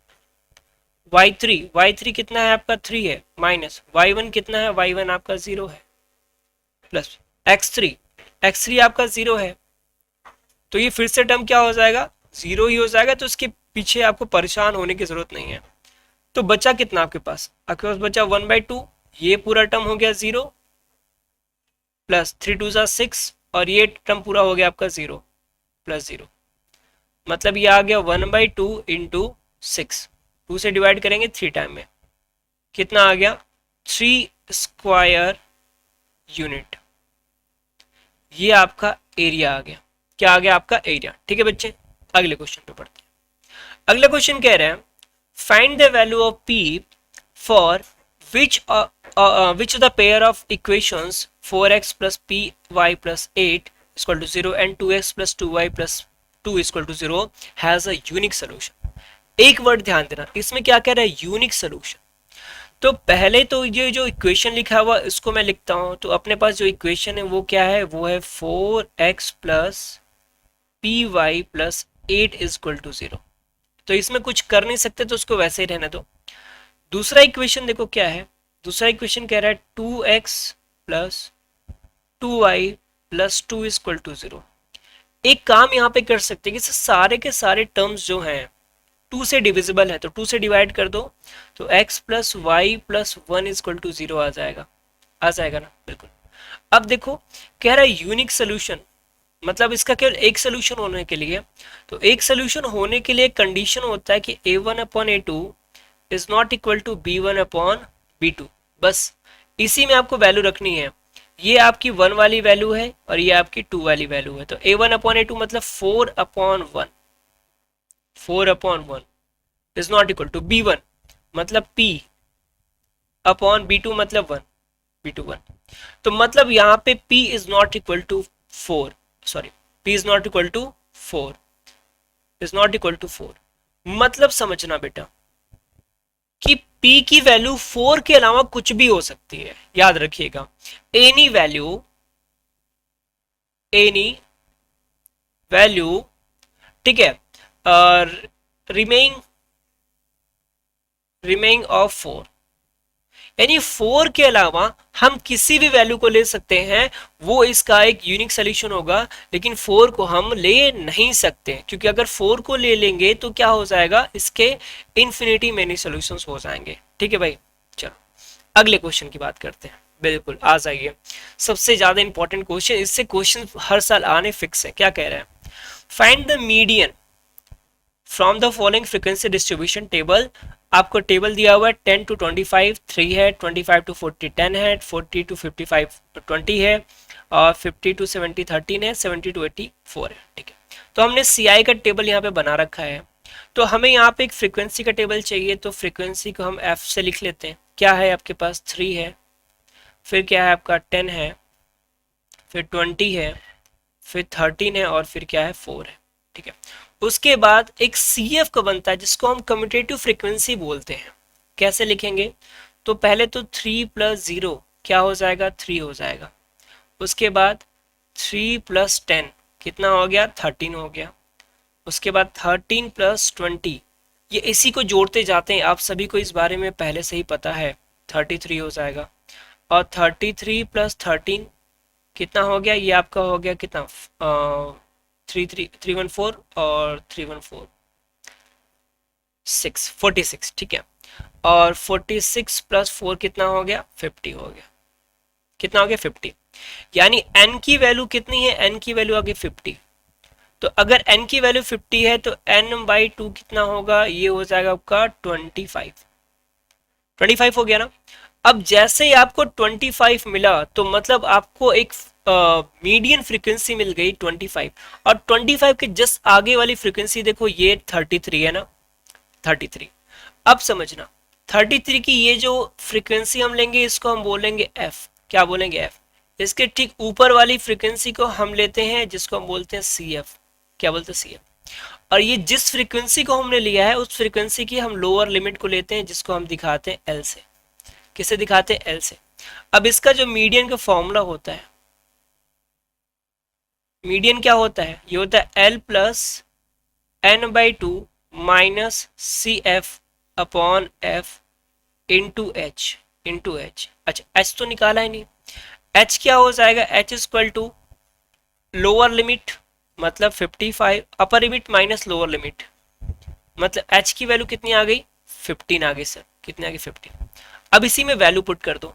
y3 कितना है आपका, 3 है, माइनस y1 कितना है, y1 आपका 0 है, प्लस x3 आपका 0 है। तो ये फिर से टर्म क्या हो जाएगा, 0 ही हो जाएगा, तो इसके पीछे आपको परेशान होने की जरूरत नहीं है। तो बचा कितना आपके पास बचा 1/2, ये पूरा टर्म हो गया 0, प्लस 3 2 6, और ये टर्म पूरा हो गया आपका 0 प्लस 0, मतलब ये आ गया 1/2 इंटू 6, 2 से डिवाइड करेंगे 3 टाइम में, कितना आ गया, 3 स्क्वायर यूनिट। ये आपका एरिया आ गया, क्या आ गया आपका एरिया। ठीक है बच्चे, अगले क्वेश्चन पे पढ़ते हैं। अगला क्वेश्चन कह रहे हैं find the value of p for which the pair of equations 4x plus py plus 8 is equal to 0 and 2x plus 2y plus 2 is equal to 0 has a unique solution। एक word ध्यान देना, इसमें क्या कह रहा है, unique solution. तो पहले तो ये जो इक्वेशन लिखा हुआ इसको मैं लिखता हूं, तो अपने पास जो इक्वेशन है वो क्या है, वो है 4x plus P Y plus 8 is equal to 0। तो इसमें कुछ कर नहीं सकते तो उसको वैसे ही रहने दो। दूसरा इक्वेशन देखो क्या है, दूसरा इक्वेशन कह रहा है 2x plus 2y plus 2 is equal to 0। एक काम यहाँ पे कर सकते हैं कि सारे के सारे टर्म्स जो हैं 2 से डिविजिबल है, तो 2 से डिवाइड कर दो, तो x plus Y plus 1 is equal to 0 आ जाएगा ना, बिल्कुल। अब देखो कह रहा है यूनिक सोल्यूशन, मतलब इसका केवल एक सोल्यूशन होने के लिए, तो एक सोल्यूशन होने के लिए कंडीशन होता है कि a1 upon a2 is not equal to b1 upon b2। बस इसी में आपको वैल्यू रखनी है, ये आपकी 1 वाली वैल्यू है और ये आपकी 2 वाली वैल्यू है। तो a1 अपॉन a2 मतलब 4 upon 1 is not equal to b1 मतलब p अपॉन b2 मतलब 1। तो मतलब यहाँ पे p is not equal to 4, sorry p is not equal to 4, मतलब समझना बेटा कि p की वैल्यू 4 के अलावा कुछ भी हो सकती है, याद रखिएगा। एनी वैल्यू ठीक है, रिमेइंग ऑफ 4, यानी 4 के अलावा हम किसी भी वैल्यू को ले सकते हैं, वो इसका एक यूनिक सोल्यूशन होगा। लेकिन 4 को हम ले नहीं सकते, क्योंकि अगर 4 को ले लेंगे तो क्या हो जाएगा, इसके इन्फिनिटी मेनी सॉल्यूशंस हो जाएंगे। ठीक है भाई, चलो अगले क्वेश्चन की बात करते हैं। बिल्कुल आ जाइए, सबसे ज्यादा इंपॉर्टेंट क्वेश्चन, इससे क्वेश्चन हर साल आने फिक्स है। क्या कह रहे हैं, find the median from the following frequency distribution table. आपको टेबल दिया हुआ है 10 to 25 3 है, 25 to 40 10 है, 40 to 55 20 है, और 50 to 70 13 है, 70 to 80 4 है। ठीक है, तो हमने CI का टेबल यहाँ पे बना रखा है। तो हमें यहाँ पे एक फ्रीक्वेंसी का टेबल चाहिए, तो फ्रीक्वेंसी को हम F से लिख लेते हैं। क्या है आपके पास, 3 है, फिर क्या है आपका 10 है, फिर 20 है, फिर 13 है, और फिर क्या है 4 है। ठीक है, उसके बाद एक CF का बनता है जिसको हम कम्यूटेटिव फ्रीक्वेंसी बोलते हैं। कैसे लिखेंगे, तो पहले तो 3 प्लस 0 क्या हो जाएगा, 3 हो जाएगा। उसके बाद 3 प्लस 10 कितना हो गया, 13 हो गया। उसके बाद 13 प्लस 20, ये इसी को जोड़ते जाते हैं, आप सभी को इस बारे में पहले से ही पता है, 33 हो जाएगा। और 33 प्लस 13 कितना हो गया, ये आपका हो गया कितना, 314 और 314 46। ठीक है, और 46 प्लस 4 कितना हो गया, 50 हो गया। कितना हो गया, 50। यानी n की वैल्यू कितनी है, n की वैल्यू आ गई 50। तो अगर n की वैल्यू 50 है तो n/2 कितना होगा, ये हो जाएगा आपका 25 हो गया ना। अब जैसे ही आपको 25 मिला तो मतलब आपको एक मीडियन फ्रीक्वेंसी मिल गई 25, और 25 के जस्ट आगे वाली फ्रीक्वेंसी देखो, ये 33 है ना, 33। अब समझना 33 की ये जो फ्रीक्वेंसी हम लेंगे इसको हम बोलेंगे f। क्या बोलेंगे, f। इसके ठीक ऊपर वाली फ्रीक्वेंसी को हम लेते हैं जिसको हम बोलते हैं CF। क्या बोलते हैं, CF। और ये जिस फ्रीक्वेंसी को हमने लिया है उस फ्रीक्वेंसी की हम लोअर लिमिट को लेते हैं जिसको हम दिखाते हैं L से। किसे दिखाते हैं, L से। अब इसका जो मीडियन का फॉर्मूला होता है, मीडियन क्या होता है, ये होता है L plus n/2 minus CF upon F into H। अच्छा H तो निकाला ही नहीं, H क्या हो जाएगा, H is equal to lower limit मतलब 55, upper limit minus lower limit, मतलब H की वैल्यू कितनी आ गई, 15 आ गई सर। कितनी आ गई, 15। अब इसी में वैल्यू पुट कर दो,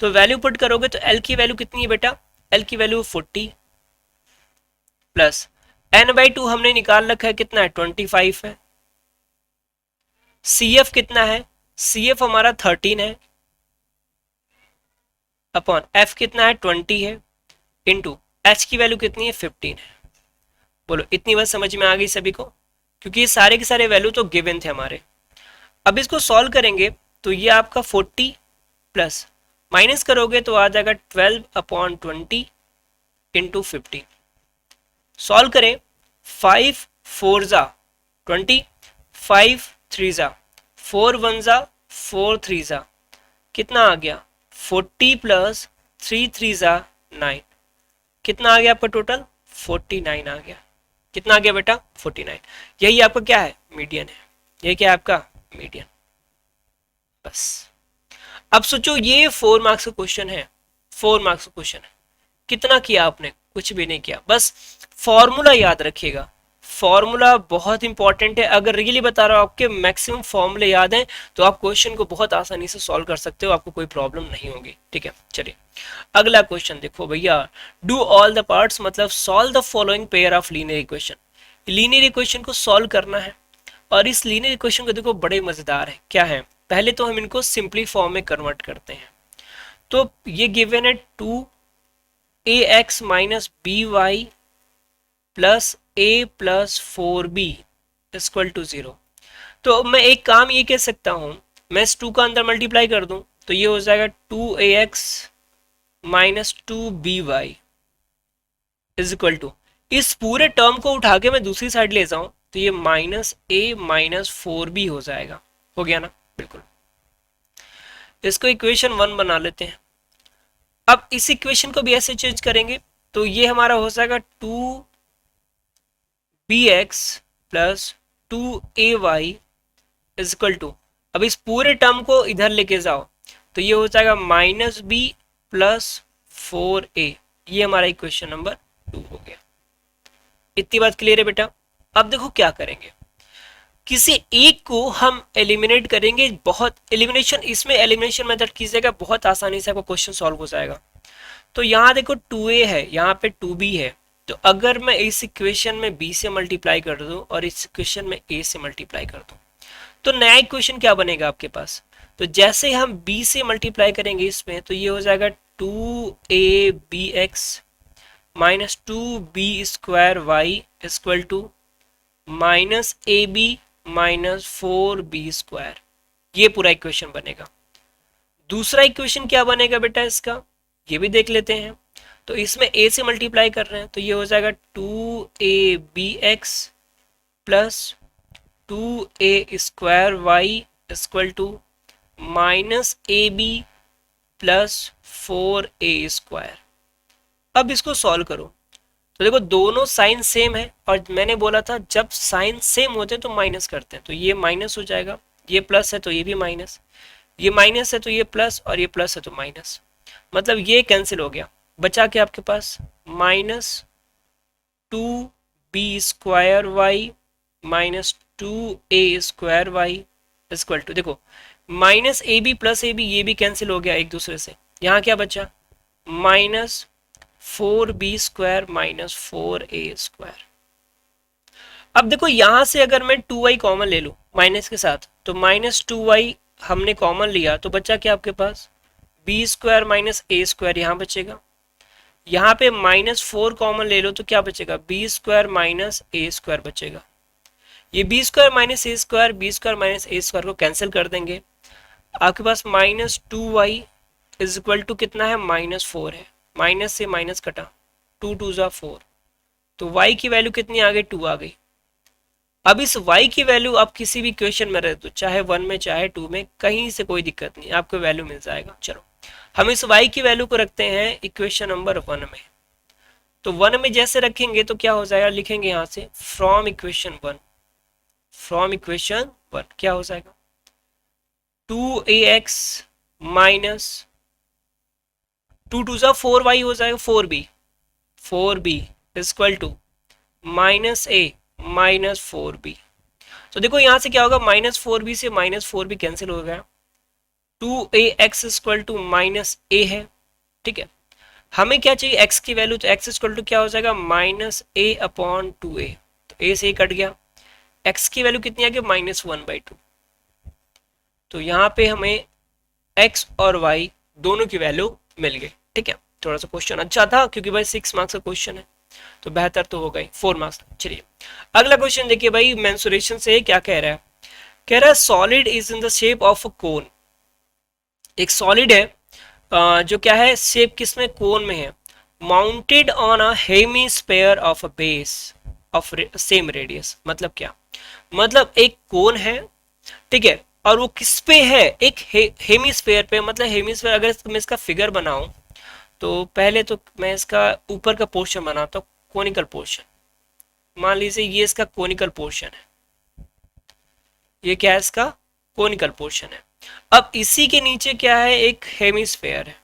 तो वैल्यू पुट करोगे तो L की वैल्यू कितनी है बेटा, L की वैल्यू 40 प्लस n/2 हमने निकाल रखा है कितना है, 25 है। CF कितना है, CF हमारा 13 है, अपॉन F कितना है, 20 है, इंटू H की वैल्यू कितनी है, 15 है। बोलो इतनी बात समझ में आ गई सभी को, क्योंकि ये सारे के सारे वैल्यू तो गिवन थे हमारे। अब इसको सॉल्व करेंगे तो ये आपका 40 प्लस माइनस करोगे तो आ जाएगा 12/20 इंटू 50। सॉल्व करें, 5 4 जा 20, 5 3 जा 4 1 जा 4 3 जा कितना आ गया 40 प्लस 3 3 जा 9, कितना आ गया आपका टोटल 49 आ गया। कितना आ गया बेटा 49। यही आपका क्या है मीडियन है, ये क्या है आपका मीडियन। बस अब सोचो ये 4 मार्क्स का क्वेश्चन है, 4 मार्क्स का क्वेश्चन है, कितना किया आपने, कुछ भी नहीं किया। बस फॉर्मूला याद रखिएगा, फॉर्मूला बहुत इंपॉर्टेंट है। अगर रियली बता रहा हूं आपके मैक्सिमम फॉर्मूले याद हैं तो आप क्वेश्चन को बहुत आसानी से सॉल्व कर सकते हो, आपको कोई प्रॉब्लम नहीं होगी। ठीक है, चलिए अगला क्वेश्चन देखो भैया, डू ऑल द पार्ट्स मतलब solve the following pair of linear equation. Linear equation को सॉल्व करना है और इस लीनियर इक्वेशन को देखो बड़े मजेदार है। क्या है, पहले तो हम इनको सिंपली फॉर्म में कन्वर्ट करते हैं। तो ये गिवन है 2ax minus B Y plus a plus 4b equal to 0। तो मैं एक काम ये कह सकता हूं, मैं इस 2 का अंदर मल्टीप्लाई कर दूं तो ये हो जाएगा 2ax minus 2by is equal to, इस पूरे टर्म को उठा के मैं दूसरी साइड ले जाऊं तो ये माइनस a माइनस 4b हो जाएगा। हो गया ना, बिल्कुल। इसको इक्वेशन 1 बना लेते हैं। अब इस इक्वेशन को भी ऐसे चेंज करेंगे तो ये हमारा हो जाएगा 2bx plus 2ay is equal to, अब इस पूरे टर्म को इधर लेके जाओ तो ये हो जाएगा माइनस b प्लस 4a। ये हमारा इक्वेशन नंबर 2 हो गया। इतनी बात क्लियर है बेटा। अब देखो क्या करेंगे, किसी एक को हम एलिमिनेट करेंगे। बहुत एलिमिनेशन, इसमें एलिमिनेशन मेथड कीजिएगा, बहुत आसानी से आपका क्वेश्चन सॉल्व हो जाएगा। तो यहाँ देखो 2a है, यहाँ पे 2b है, तो अगर मैं इस इक्वेशन में b से मल्टीप्लाई कर दूं और इस इक्वेशन में a से मल्टीप्लाई कर दूं तो नया इक्वेशन क्या बनेगा आपके पास। तो जैसे हम b से मल्टीप्लाई करेंगे इसमें तो ये हो जाएगा 2abx minus 2b square Y equal to minus ab minus 4b square. ये पूरा इक्वेशन बनेगा। दूसरा इक्वेशन क्या बनेगा बेटा इसका, ये भी देख लेते हैं। तो इसमें a से मल्टीप्लाई कर रहे हैं तो ये हो जाएगा 2abx plus 2a square Y equal to minus ab plus 4a square. अब इसको सॉल्व करो तो देखो दोनों साइन सेम है और मैंने बोला था जब साइन सेम होते हैं तो माइनस करते हैं, तो ये माइनस हो जाएगा, ये प्लस है तो ये भी माइनस, ये माइनस है तो ये प्लस और ये प्लस है तो माइनस, मतलब ये कैंसिल हो गया। बचा के आपके पास minus 2b square y minus 2a square Y equal to, देखो minus a b plus a b ये भी कैंसिल हो गया एक दूसरे से। यहाँ क्या बचा minus 4b square minus 4a square. अब देखो यहां से अगर मैं 2y कॉमन ले लूं माइनस के साथ तो माइनस 2y हमने कॉमन लिया तो बचा क्या आपके पास b square minus a square यहाँ बचेगा। यहाँ पे माइनस 4 कॉमन ले लो तो क्या बचेगा b square minus a square बचेगा। ये b square minus a square b square minus a square को कैंसिल कर देंगे, आपके पास minus 2y is equal to कितना है माइनस 4 है, माइनस से माइनस कटा 2 2 जा 4, तो y की वैल्यू कितनी आ गई 2 आ गई। अब इस y की वैल्यू आप किसी भी इक्वेशन में रह दो, चाहे 1 में चाहे 2 में, कहीं से कोई दिक्कत नहीं, आपको वैल्यू मिल जाएगा। चलो हम इस y की वैल्यू को रखते हैं इक्वेशन नंबर 1 में। तो 1 में जैसे रखेंगे तो क्या हो जाएगा, लिखेंगे यहां से फ्रॉम इक्वेशन 1, फ्रॉम इक्वेशन 1 क्या हो जाएगा 2ax माइनस 2 2 जा 4y हो जाएगा 4b equal to minus a minus 4b। तो देखो यहां से क्या होगा माइनस 4b से माइनस 4b कैंसिल हो गया, 2ax equal to minus a है। ठीक है, हमें क्या चाहिए x की वैल्यू, तो x इक्वल टू क्या हो जाएगा माइनस a अपॉन 2a, तो a से a कट गया, x की वैल्यू कितनी आ गई माइनस 1/2। तो यहाँ पे हमें x और y दोनों की वैल्यू मिल गई। ठीक है, थोड़ा सा क्वेश्चन अच्छा था क्योंकि भाई 6 मार्क्स का क्वेश्चन है तो बेहतर तो हो गई 4 मार्क्स। चलिए अगला क्वेश्चन देखिए भाई, मेंसुरेशन से क्या कह रहा है, कह रहा है solid is in the shape of a cone एक सॉलिड है जो क्या है, शेप किसमें, कोन में है, mounted on a hemisphere of a base of same radius. मतलब क्या, मतलब एक कोन है, ठीक है, और वो किस पे है, एक हेमीस्फीयर पे। मतलब हेमीस्फीयर, अगर मैं इसका फिगर बनाऊं तो पहले तो मैं इसका ऊपर का पोर्शन बनाता हूँ, कोनिकल पोर्शन। मान लीजिए ये इसका कोनिकल पोर्शन है, ये क्या है, इसका कोनिकल पोर्शन है। अब इसी के नीचे क्या है, एक हेमिस्फेयर है।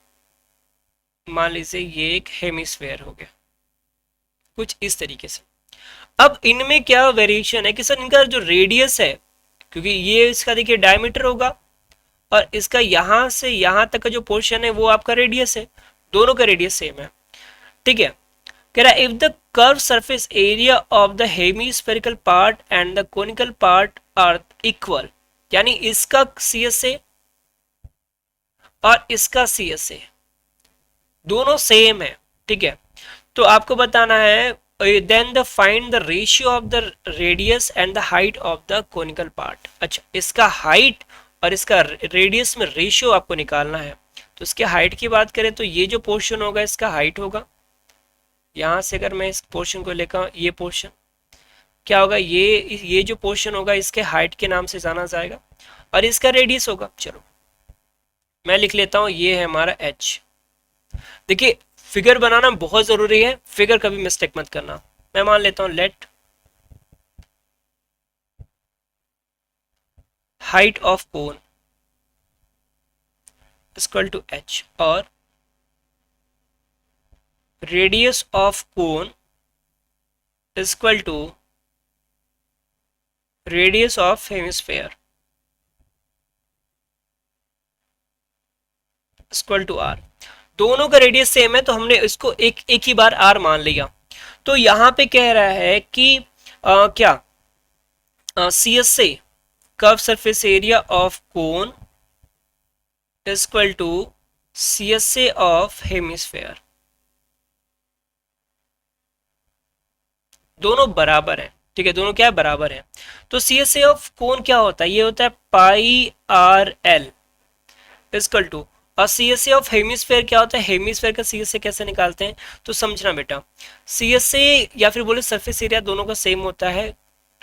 मान लीजिए ये एक हेमिस्फेयर हो गया, कुछ इस तरीके से। अब इनमें क्या वेरिएशन है कि सर इनका जो रेडियस है, क्योंकि ये इसका देखिए डायमीटर होगा और इसका यहां से यहां तक का जो पोर्शन है वो आपका रेडियस है, दोनों का रेडियस सेम है, ठीक है। कह रहा है if the curve surface area of the hemispherical part and the conical part are equal, यानी इसका सी एस ए और इसका सी एस ए दोनों सेम है, ठीक है। तो आपको बताना है then the find the ratio of the radius and the height of the conical part. अच्छा, इसका हाइट और इसका रेडियस में रेशियो आपको निकालना है। तो इसके हाइट की बात करें तो ये जो पोर्शन होगा इसका हाइट होगा, यहां से अगर मैं इस पोर्शन को लेकर, ये पोर्शन क्या होगा, ये जो पोर्शन होगा इसके हाइट के नाम से जाना जाएगा और इसका रेडियस होगा। चलो मैं लिख लेता हूं, ये है हमारा h। देखिए फिगर बनाना बहुत जरूरी है, फिगर कभी मिस्टेक मत करना। मैं मान लेता हूं let height of cone equal to h और radius of cone equal to radius of hemisphere equal to r। दोनों का रेडियस सेम है तो हमने इसको एक एक ही बार r मान लिया। तो यहां पे कह रहा है कि क्या C S A curve surface area of cone equal to C S A of hemisphere, दोनों बराबर है, ठीक है, दोनों क्या है, बराबर है। तो सी एस ए ऑफ कोन क्या होता है, ये होता है pi R L equal to, और C S A of hemisphere क्या होता है, हेमिस्फेयर का सी एस ए कैसे निकालते हैं, तो समझना बेटा, सी एस ए या फिर बोले सरफेस एरिया दोनों का सेम होता है,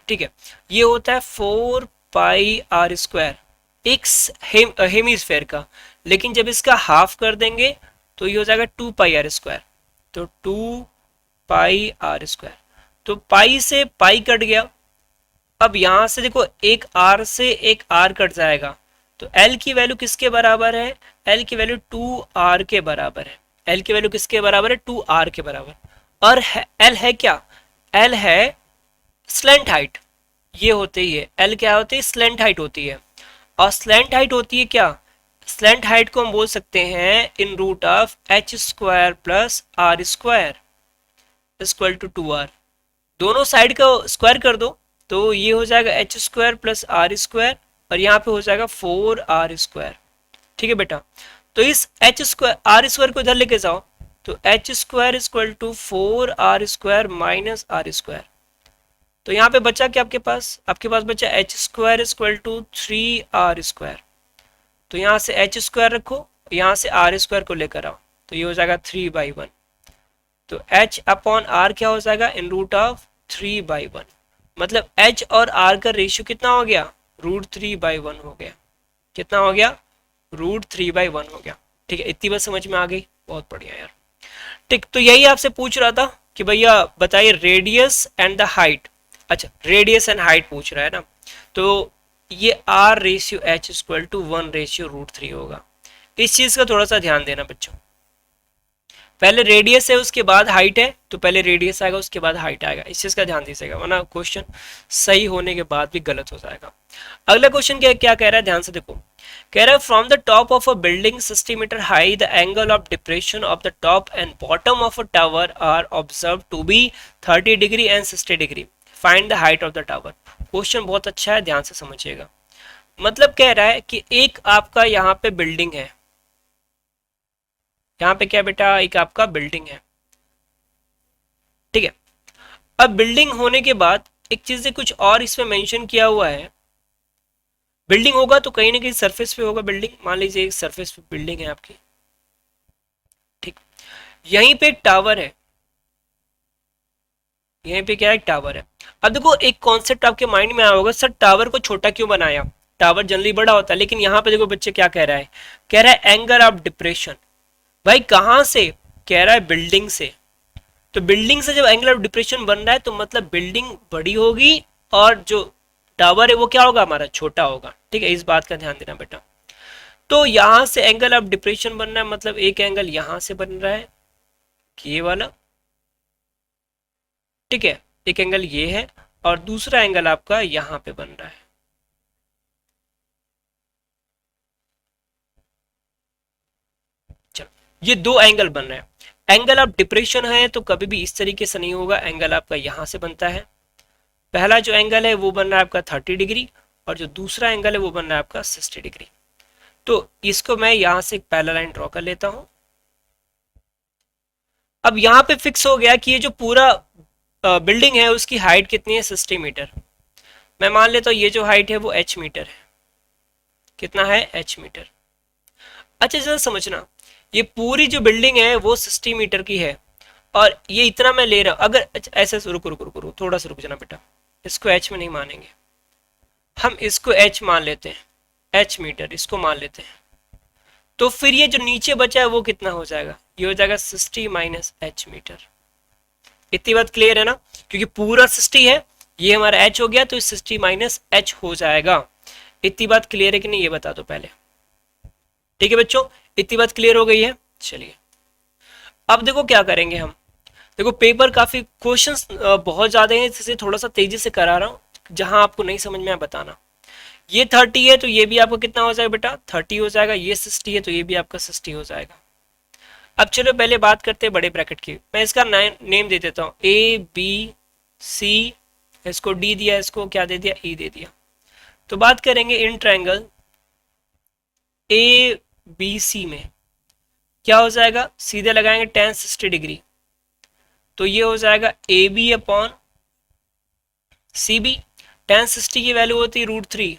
ठीक है। ये होता है 4 पाई आर स्क्वायर एक हेमिस्फेयर का, लेकिन जब इसका हाफ कर देंगे तो ये हो जाएगा 2 पाई आर स्क्वायर। तो 2 पाई आर स्क्वायर, तो पाई से पाई कट गया। अब यहां से देखो एक आर से एक आर कट जाएगा, तो एल की वैल्यू किसके बराबर है, एल की वैल्यू 2 आर के बराबर है। एल की वैल्यू किसके बराबर है, 2 आर के बराबर। और एल है क्या, एल है स्लेंट हाइट, ये होते ही है, एल क्या होती है, स्लेंट हाइट होती है। और स्लेंट हाइट होती है क्या, स्लेंट हाइट को हम बोल सकते हैं in root of h square plus are square equal to 2r। दोनों साइड का स्क्वायर कर दो तो ये हो जाएगा H square plus are square, और यहाँ पे हो जाएगा 4r स्क्वायर, ठीक है बेटा। तो इस एच स्क्वायर आर स्क्वायर को इधर लेके जाओ, तो H square equal to 4r square minus R square. तो यहाँ पे बचा क्या आपके पास बचा H square equal to 3r square. तो यहाँ से एच स्क्वायर रखो, यहाँ से आर स्क्वायर को लेकर आओ, तो ये हो जाएगा 3/1। तो h अपॉन आर क्या हो जाएगा, इन रूट ऑफ 3/1। मतलब h और r का रेशियो कितना हो गया, √3/1 हो गया। कितना हो गया, √3/1 हो गया, ठीक है। इतनी बात समझ में आ गई, बहुत बढ़िया यार, ठीक। तो यही आपसे पूछ रहा था कि भैया बताइए रेडियस एंड द हाइट। अच्छा, रेडियस एंड हाइट पूछ रहा है ना, तो ये r ratio h equal to 1 ratio √3 होगा। इस चीज का थोड़ा सा ध्यान देना बच्चों, पहले रेडियस है उसके बाद हाइट है, तो पहले रेडियस आएगा उसके बाद हाइट आएगा, इस चीज का ध्यान दीजिएगा, वरना क्वेश्चन सही होने के बाद भी गलत हो जाएगा। अगला क्वेश्चन क्या कह रहा है, ध्यान से देखो। कह रहा है from the top of a building 60 metre high the angle of depression of the top and bottom of a tower are observe to be 30 degree and 60 degree, find the height of the tower. Question बहुत अच्छा है, ध्यान से समझिएगा। मतलब कह रहा है कि एक आपका यहाँ पे बिल्डिंग है, यहाँ पे क्या बेटा, एक आपका बिल्डिंग है, ठीक है। अब बिल्डिंग होने के बाद एक चीज कुछ और इसमें मेंशन किया हुआ है, बिल्डिंग होगा तो कहीं ना कहीं सरफेस पे होगा बिल्डिंग, मान लीजिए एक सरफेस पे बिल्डिंग है आपकी, ठीक। यहीं पे एक टावर है, यहीं पे क्या है, टावर है। अब देखो एक कॉन्सेप्ट आपके माइंड में आया होगा, सर टावर को छोटा क्यों बनाया, टावर जनरली बड़ा होता है, लेकिन यहाँ पे देखो बच्चे क्या कह रहा है, कह रहा है एंगल ऑफ डिप्रेशन। भाई कहां से, कह रहा है बिल्डिंग से। तो बिल्डिंग से जब एंगल ऑफ डिप्रेशन बन रहा है तो मतलब बिल्डिंग बड़ी होगी और जो टावर है वो क्या होगा हमारा, छोटा होगा, ठीक है, इस बात का ध्यान देना बेटा। तो यहां से एंगल ऑफ डिप्रेशन बन रहा है, मतलब एक एंगल यहां से बन रहा है, ये वाला, ठीक है, एक एंगल ये है, और दूसरा एंगल आपका यहां पे बन रहा है। चलो ये दो एंगल बन रहे हैं। एंगल ऑफ डिप्रेशन है तो कभी भी इस तरीके से नहीं होगा, एंगल आपका यहां से बनता है। पहला जो एंगल है वो बन रहा है आपका 30 डिग्री, और जो दूसरा एंगल है वो बन रहा है आपका 60 डिग्री। तो इसको मैं यहां से एक पैरेलल लाइन ड्रॉ कर लेता हूं। अब यहां पे फिक्स हो गया कि ये जो पूरा बिल्डिंग है उसकी हाइट कितनी है, 60 मीटर। मैं मान लेता हूँ ये जो हाइट है वो h मीटर है, कितना है, h मीटर। अच्छा जरा समझना, ये पूरी जो बिल्डिंग है वो 60 मीटर की है, और ये इतना मैं ले रहा हूं, अगर अच्छा, ऐसे रुको रुको रुको रुको, थोड़ा सा रुक जाना बेटा, इसको h में नहीं मानेंगे, हम इसको h मान लेते हैं, h मीटर इसको मान लेते हैं। तो फिर ये जो नीचे बचा है वो कितना हो जाएगा, ये हो जाएगा 60 माइनस h मीटर। इतनी बात क्लियर है ना, क्योंकि पूरा 60 है, ये हमारा h हो गया, तो 60 माइनस h हो जाएगा। इतनी बात क्लियर है कि नहीं ये बता दो पहले, ठीक है बच्चों, इतनी बात क्लियर हो गई है। चलिए अब देखो क्या करेंगे हम, देखो पेपर काफी क्वेश्चंस बहुत ज्यादा हैं, इससे थोड़ा सा तेजी से करा रहा हूँ, जहां आपको नहीं समझ में आया बताना। ये 30 है तो ये भी आपको कितना हो जाएगा बेटा, 30 हो जाएगा, ये 60 है तो ये भी आपका 60 हो जाएगा। अब चलो पहले बात करते हैं बड़े ब्रैकेट की, मैं इसका नेम दे देता हूँ, ए बी सी, इसको डी दिया, इसको क्या दे दिया, ई दे दिया। तो बात करेंगे इन ट्रायंगल ए बी सी में क्या हो जाएगा, सीधे लगाएंगे tan 60 डिग्री, तो ये हो जाएगा A B upon C B. tan 60 की वैल्यू होती है √3,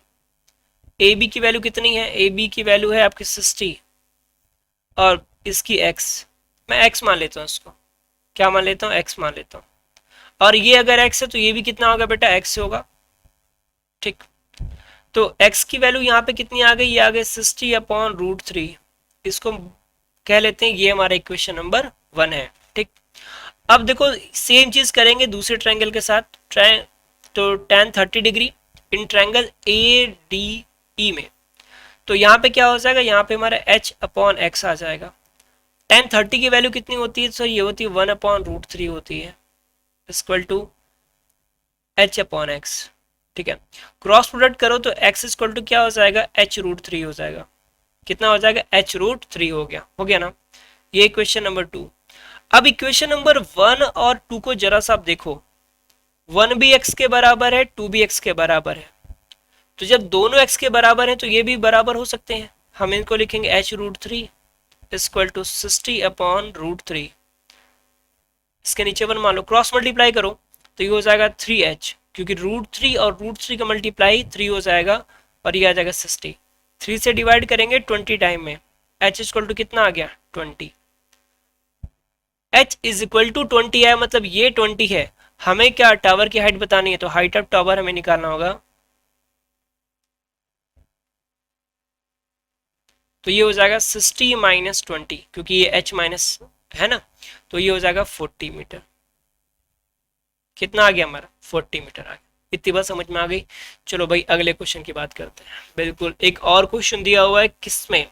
ए बी की वैल्यू कितनी है, ए बी की वैल्यू है आपकी 60, और इसकी x, मैं x मान लेता हूँ, इसको क्या मान लेता हूँ, x मान लेता हूँ। और ये अगर x है तो ये भी कितना होगा बेटा, x होगा, ठीक। तो x की वैल्यू यहाँ पे कितनी आ गई, ये आ गई 60 अपॉन √3, इसको कह लेते हैं ये हमारा इक्वेशन नंबर 1 है, ठीक। अब देखो सेम चीज करेंगे दूसरे ट्रायंगल के साथ, तो tan 30 degree in triangle A D E में, तो यहाँ पे क्या हो जाएगा, यहाँ पे हमारा h अपॉन एक्स आ जाएगा। tan 30 की वैल्यू कितनी होती है, तो ये होती है 1 अपॉन √3 होती है, equal to h upon X, ठीक है। क्रॉस प्रोडक्ट करो तो x इक्वल टू क्या हो जाएगा, h√3 हो जाएगा, कितना हो जाएगा, h√3 हो गया ना। ये इक्वेशन नंबर 2। अब इक्वेशन नंबर 1 और 2 को जरा सा आप देखो, 1 भी x के बराबर है, 2 भी x के बराबर है, तो जब दोनों x के बराबर हैं तो ये भी बराबर हो सकते हैं। हम इनको लिखेंगे h√3 इक्वल टू 60 अपॉन √3, इसके नीचे 1 मान लो, क्रॉस मल्टीप्लाई करो तो ये हो जाएगा 3h, क्योंकि √3 और √3 का मल्टीप्लाई 3 हो जाएगा, और ये आ जाएगा 60। 3 से डिवाइड करेंगे 20 टाइम में, h इक्वल टू कितना आ गया, 20। h इज इक्वल टू 20 है, मतलब ये 20 है। हमें क्या टावर की हाइट बतानी है, तो हाइट ऑफ टावर हमें निकालना होगा, तो ये हो जाएगा 60 माइनस 20, क्योंकि ये h माइनस है ना, तो ये हो जाएगा 40 मीटर। कितना आ गया हमारा, 40 मीटर आ गया। इतनी बात समझ में आ गई। चलो भाई अगले क्वेश्चन की बात करते हैं। बिल्कुल एक और क्वेश्चन दिया हुआ है, किसमें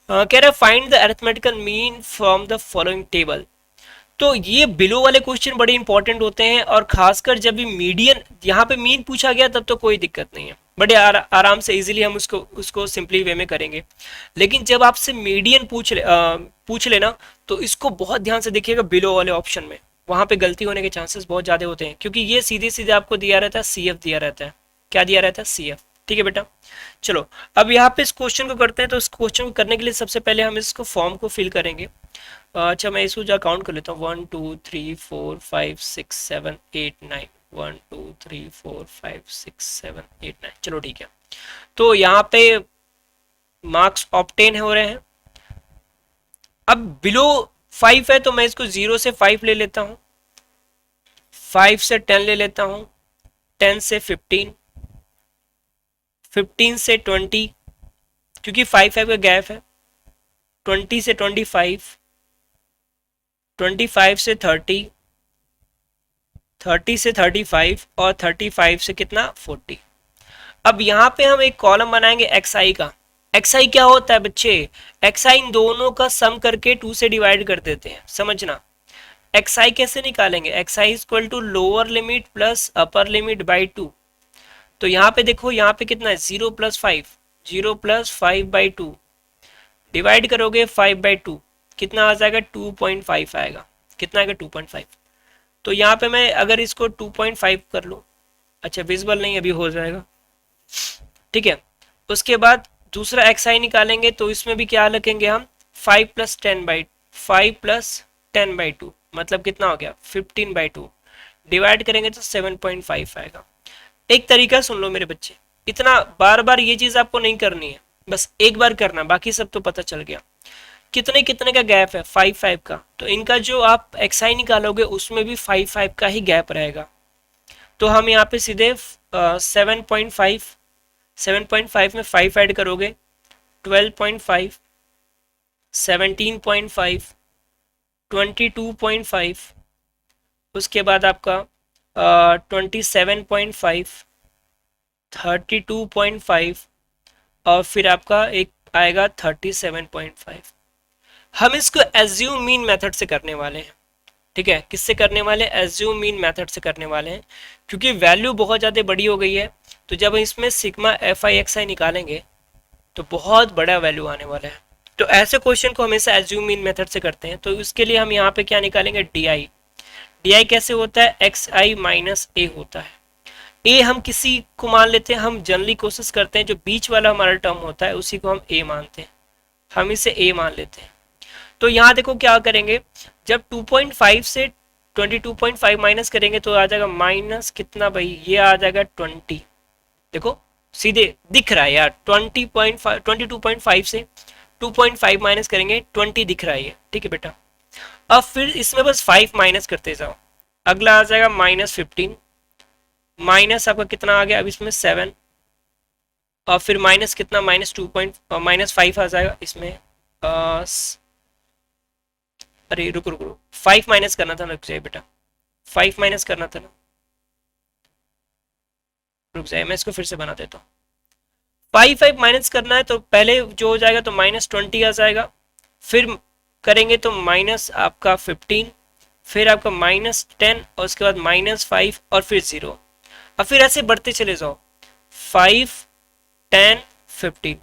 कह रहा है find the arithmetical mean from the following table. तो ये बिलो वाले क्वेश्चन बड़े इंपॉर्टेंट होते हैं, और खासकर जब भी मीडियन यहाँ पे मीन पूछा गया तब तो कोई दिक्कत नहीं है, बड़े आराम से इजीली हम उसको सिंपली वे में करेंगे। लेकिन जब आपसे मीडियन पूछ लेना तो इसको बहुत ध्यान से देखिएगा, बिलो वाले ऑप्शन में वहां पे गलती होने के चांसेस बहुत ज्यादा होते हैं, क्योंकि ये सीधे सीधे आपको दिया रहता है CF दिया रहता है, क्या दिया रहता है, CF, ठीक है बेटा। चलो अब यहाँ पे इस क्वेश्चन को करते हैं, तो इस क्वेश्चन को करने के लिए सबसे पहले हम इसको फॉर्म को फिल करेंगे। अच्छा मैं इसको जो काउंट कर लेता हूँ, 1 2 3 4 5 6 7 8 9, 1 2 3 4 5 6 7 8 9, चलो ठीक है। तो यहाँ पे मार्क्स ऑब्टेन हो रहे हैं। अब बिलो 5 है तो मैं इसको 0 से 5 ले लेता हूँ, 5 से 10 ले लेता हूँ, 10 से 15, 15 से 20, क्योंकि 5 का गैप है, 20 से 25, 25 से 30, 30 से 35 और 35 से कितना 40। अब यहाँ पे हम एक कॉलम बनाएंगे एक्स आई का। एक्स आई क्या होता है बच्चे, एक्स आई इन दोनों का सम करके 2 से डिवाइड कर देते हैं, समझना। एक्स आई कैसे निकालेंगे, X I equal to lower limit plus upper limit by 2। तो यहाँ पे देखो, यहाँ पे कितना है 0 प्लस 5, 0 प्लस 5/2 डिवाइड करोगे 5/2, कितना आ जाएगा 2.5 आएगा। कितना आएगा 2.5। तो यहाँ पे मैं अगर इसको 2.5 कर लूँ, अच्छा विजिबल नहीं अभी हो जाएगा, ठीक है। उसके बाद दूसरा एक्स आई निकालेंगे तो इसमें भी क्या रखेंगे हम 5 प्लस 10/2 मतलब कितना हो गया 15/2 डिवाइड करेंगे तो 7.5 आएगा। एक तरीका सुन लो मेरे बच्चे, इतना बार बार ये चीज आपको नहीं करनी है, बस एक बार करना, बाकी सब तो पता चल गया। कितने कितने का गैप है 5 का, तो इनका जो आप एक्स आई निकालोगे उसमें भी 5 का ही गैप रहेगा। तो हम यहाँ पे सीधे 7.5 में 5 ऐड करोगे 12.5, 17.5, 22.5, उसके बाद आपका 27.5, 32.5 और फिर आपका एक आएगा 37.5। हम इसको एज्यूम मीन मेथड से करने वाले हैं, ठीक है। किससे करने वाले हैं, एज्यूम मीन मेथड से करने वाले हैं, क्योंकि वैल्यू बहुत ज़्यादा बड़ी हो गई है। तो जब इसमें सिग्मा एफ आई एक्स आई निकालेंगे तो बहुत बड़ा वैल्यू आने वाला है। तो ऐसे क्वेश्चन को हमेशा एज्यूम मीन मेथड से करते हैं। तो उसके लिए हम यहाँ पे क्या निकालेंगे, डी आई। डी आई कैसे होता है, एक्स आई माइनस ए होता है। ए हम किसी को मान लेते हैं, हम जनरली कोशिश करते हैं जो बीच वाला हमारा टर्म होता है उसी को हम ए मानते हैं, हम इसे ए मान लेते हैं। तो यहाँ देखो क्या करेंगे, जब 2.5 से 22.5 माइनस करेंगे तो आ जाएगा माइनस कितना भाई, ये आ जाएगा 20। देखो सीधे दिख रहा है यार, 20.5 22.5 से 2.5 माइनस करेंगे 20 दिख रहा है, ठीक है बेटा। अब फिर इसमें बस 5 माइनस करते जाओ, अगला आ जाएगा -15, माइनस आपका कितना आ गया अब इसमें 7, और फिर माइनस कितना -5 आ जाएगा इसमें। अरे रुको रुको, 5 माइनस करना था, रुक जाए बेटा, 5 माइनस करना था ना, रुक जाए मैं इसको फिर से बना देता हूँ। 5 माइनस करना है तो पहले जो हो जाएगा तो -20 आ जाएगा, फिर करेंगे तो माइनस आपका 15, फिर आपका -10 और उसके बाद -5 और फिर 0, और फिर ऐसे बढ़ते चले जाओ 5 10 15।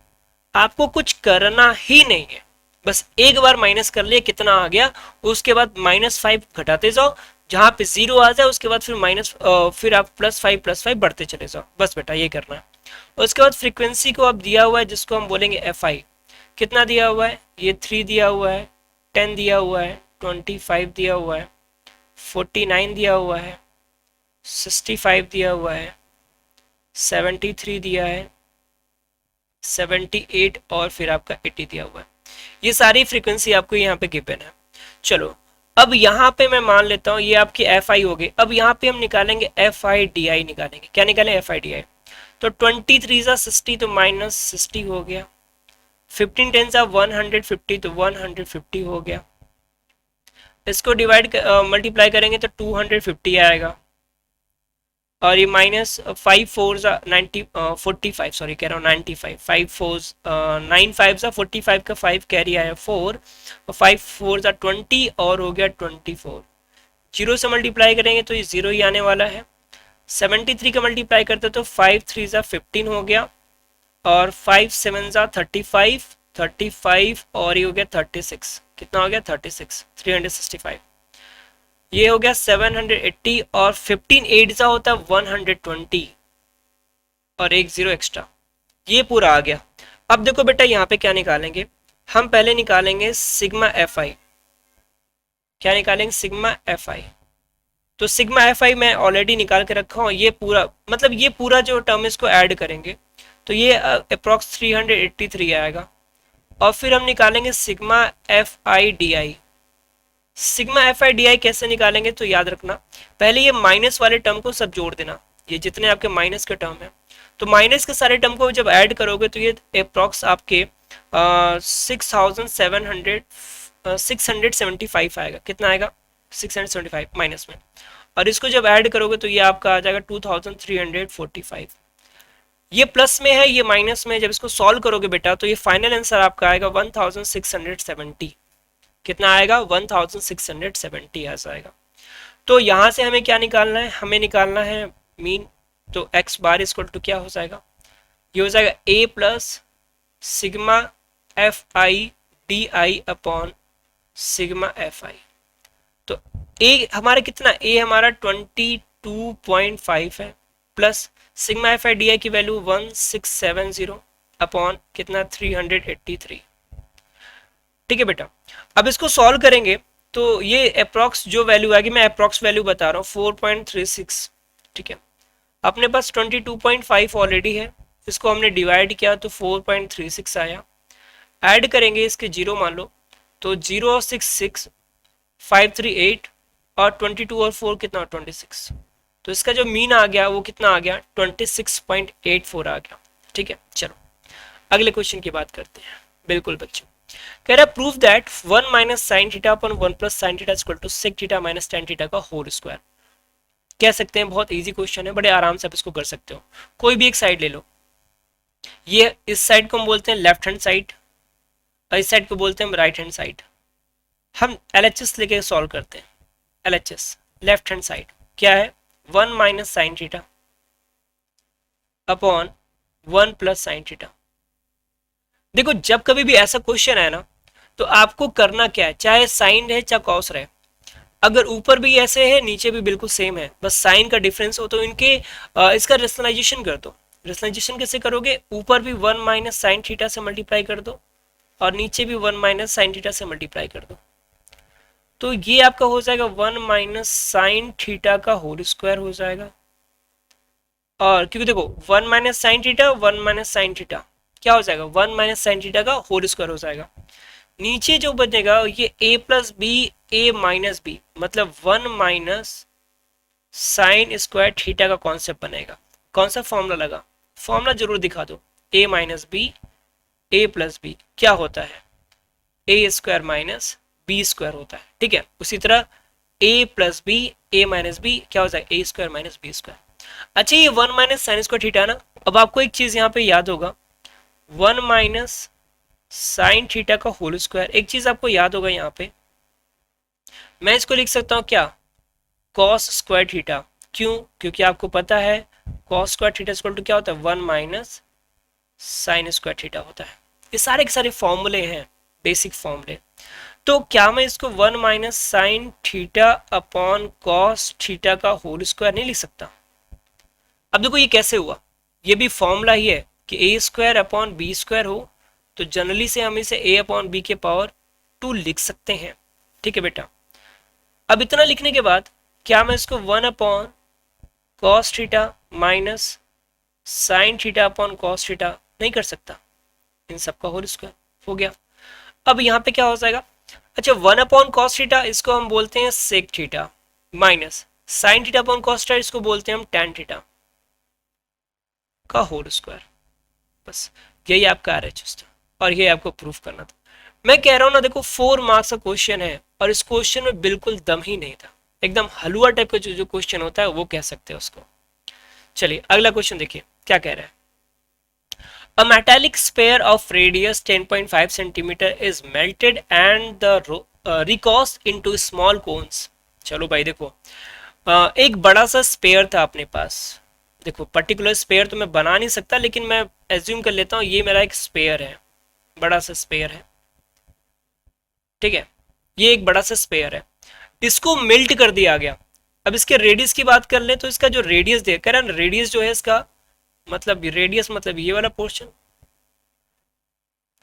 आपको कुछ करना ही नहीं है, बस एक बार माइनस कर लिया कितना आ गया, उसके बाद -5 घटाते जाओ, जहां पे 0 आ जाए उसके बाद फिर आप +5 बढ़ते चले जाओ, बस बेटा ये करना है। उसके बाद फ्रीक्वेंसी को अब दिया हुआ है जिसको हम बोलेंगे एफ आई। कितना दिया हुआ है, ये 3 दिया हुआ है, 10 दिया हुआ है, 25 दिया हुआ है, 49 दिया हुआ है, 65 दिया हुआ है, 73 दिया है, 78 और फिर आपका 80 दिया हुआ है। ये सारी फ्रीक्वेंसी आपको यहाँ पे गिवन है। चलो अब यहाँ पे मैं मान लेता हूँ ये आपकी एफ आई हो गई। अब यहाँ पे हम निकालेंगे एफ आई डी आई निकालेंगे। क्या निकालें, एफ आई डी आई। तो 23 60 तो -60 हो गया, 15 10 150 तो 150 हो गया। इसको डिवाइड मल्टीप्लाई करेंगे तो 250 आएगा, और ये -5 4 45, सॉरी कह रहा हूँ 95, 5 4 9 5 45 का 5 कैरी आया 4, और 5 4 20 और हो गया 24। 0 से मल्टीप्लाई करेंगे तो ये 0 ही आने वाला है। 73 का मल्टीप्लाई करते तो 5 3 15 हो गया, और 5 7 35, 35 और ये हो गया 36। कितना हो गया 36, 365। ये हो गया 780, और 15 8 होता है 120, और एक 0 एक्स्ट्रा, ये पूरा आ गया। अब देखो बेटा यहाँ पे क्या निकालेंगे, हम पहले निकालेंगे सिग्मा एफ आई। क्या निकालेंगे, सिग्मा एफ आई। तो सिग्मा एफ आई मैं ऑलरेडी निकाल के रखा हूँ, ये पूरा मतलब ये पूरा जो टर्म इसको ऐड करेंगे तो ये अप्रोक्स 383 आएगा। और फिर हम निकालेंगे sigma f i d I. Sigma f i d आई कैसे निकालेंगे तो याद रखना, पहले ये माइनस वाले टर्म को सब जोड़ देना, ये जितने आपके माइनस के टर्म है, तो माइनस के सारे टर्म को जब ऐड करोगे तो ये अप्रोक्स आपके 675 आएगा। कितना आएगा? 675 माइनस में, और इसको जब ऐड करोगे तो ये आपका आ जाएगा 2345। ये प्लस में है, ये माइनस में, जब इसको सॉल्व करोगे बेटा तो ये फाइनल आंसर आपका आएगा 1670। कितना आएगा? 1670 ऐसा आएगा। तो यहां से हमें क्या निकालना है? हमें निकालना है मीन। तो एक्स बार इक्वल टू क्या हो जाएगा? ये हो जाएगा A plus sigma f i d i upon sigma f i. तो ए हमारा कितना? ए हमारा 22.5 है, plus sigma f i d i की वैल्यू 1670 अपॉन कितना? 383। ठीक है बेटा, अब इसको सॉल्व करेंगे तो ये अप्रॉक्स जो वैल्यू आएगी, मैं अप्रॉक्स वैल्यू बता रहा हूँ 4.36। ठीक है, अपने पास 22.5 ऑलरेडी है, इसको हमने डिवाइड किया तो 4.36 आया। ऐड करेंगे इसके जीरो मान लो तो 066 538 और 22 और 4 कितना? 26। तो इसका जो मीन आ गया वो कितना आ गया? 26.84 आ गया। ठीक है, चलो अगले क्वेश्चन की बात करते हैं। बिल्कुल बच्चों, कह रहा है prove that 1 minus sine theta upon 1 plus sine theta equal to sec theta minus tan theta का होल स्क्वायर। कह सकते हैं बहुत इजी क्वेश्चन है, बड़े आराम से आप इसको कर सकते हो। कोई भी एक साइड ले लो, ये इस साइड को हम बोलते हैं लेफ्ट हैंड साइड और इस साइड को बोलते हैं राइट हैंड साइड। हम LHS लेके सॉल्व करते हैं। LHS लेफ्ट हैंड साइड क्या है? 1 minus sine theta upon 1 plus sine theta. देखो जब कभी भी ऐसा क्वेश्चन है ना तो आपको करना क्या है, चाहे साइन रहे चाहे कॉस रहे, अगर ऊपर भी ऐसे है नीचे भी बिल्कुल सेम है, बस साइन का डिफरेंस हो तो इनके इसका रेशनलाइजेशन कर दो। रेशनलाइजेशन कैसे करोगे? ऊपर भी 1 माइनस साइन थीटा से मल्टीप्लाई कर दो और नीचे भी 1 माइनस साइन थीटा से मल्टीप्लाई कर दो, तो ये आपका हो जाएगा 1 माइनस साइन थीटा का होल स्क्वायर हो जाएगा। और क्योंकि देखो 1 minus sine theta 1 minus sine theta क्या हो जाएगा? 1 माइनस साइन थीटा का होल स्क्वायर हो जाएगा। नीचे जो बचेगा ये a plus B A minus B, मतलब 1 माइनस साइन स्क्वायर थीटा का कॉन्सेप्ट बनेगा। कौन सा फॉर्मूला लगा? फॉर्मूला जरूर दिखा दो। a minus B A plus B क्या होता है? A square minus B square होता है। ठीक है, उसी तरह a plus B A minus B क्या हो जाएगा? A square minus B square. अच्छा, ये 1 माइनस साइन स्क्वायर थीटा ना, अब आपको एक चीज यहाँ पे याद होगा, 1 माइनस साइन थीटा का होल स्क्वायर। एक चीज आपको याद होगा यहाँ पे, मैं इसको लिख सकता हूँ क्या? Cos square theta. क्यों? क्योंकि आपको पता है cos square theta equal to क्या होता है? 1 माइनस साइन स्क्वायर थीटा होता है। ये सारे के सारे फॉर्मूले हैं, बेसिक फॉर्मूले। तो क्या मैं इसको 1 minus sine theta upon cos theta का होल स्क्वायर नहीं लिख सकता? अब देखो ये कैसे हुआ, ये भी फॉर्मूला ही है कि ए स्क्वायर अपॉन बी स्क्वायर हो, तो जनरली से हम इसे a अपॉन बी के पावर 2 लिख सकते हैं। ठीक है बेटा, अब इतना लिखने के बाद क्या मैं इसको 1 upon cos theta minus sine theta upon cos theta नहीं कर सकता? इन सबका होल स्क्वायर हो गया। अब यहाँ पे क्या हो जाएगा? अच्छा, 1 अपॉन कॉस थीटा इसको हम बोलते हैं sec theta, minus sine theta upon cos theta इसको बोलते हैं हम टैन थीटा का होल स्क्वायर। बस यही आपका RHS था और ये आपको प्रूफ करना था। मैं कह रहा हूं ना, देखो 4 मार्क्स का क्वेश्चन है और इस क्वेश्चन में बिल्कुल दम ही नहीं था, एकदम हलवा टाइप का जो क्वेश्चन होता है वो कह सकते हैं उसको। चलिए अगला क्वेश्चन देखिए क्या कह रहा है। A metallic sphere of radius 10.5 centimeter is melted and the recast into small cones। चलो भाई देखो, एक बड़ा सा स्पेयर था अपने पास। देखो पर्टिकुलर स्पेयर तो मैं बना नहीं सकता, लेकिन मैं एज्यूम कर लेता हूँ ये मेरा एक स्पेयर है, बड़ा सा स्पेयर है। ठीक है, ये एक बड़ा सा स्पेयर है, इसको मेल्ट कर दिया गया। अब इसके रेडियस की बात कर ले तो इसका जो रेडियस दे कह रहा है, रेडियस जो है इसका मतलब रेडियस मतलब ये वाला पोर्शन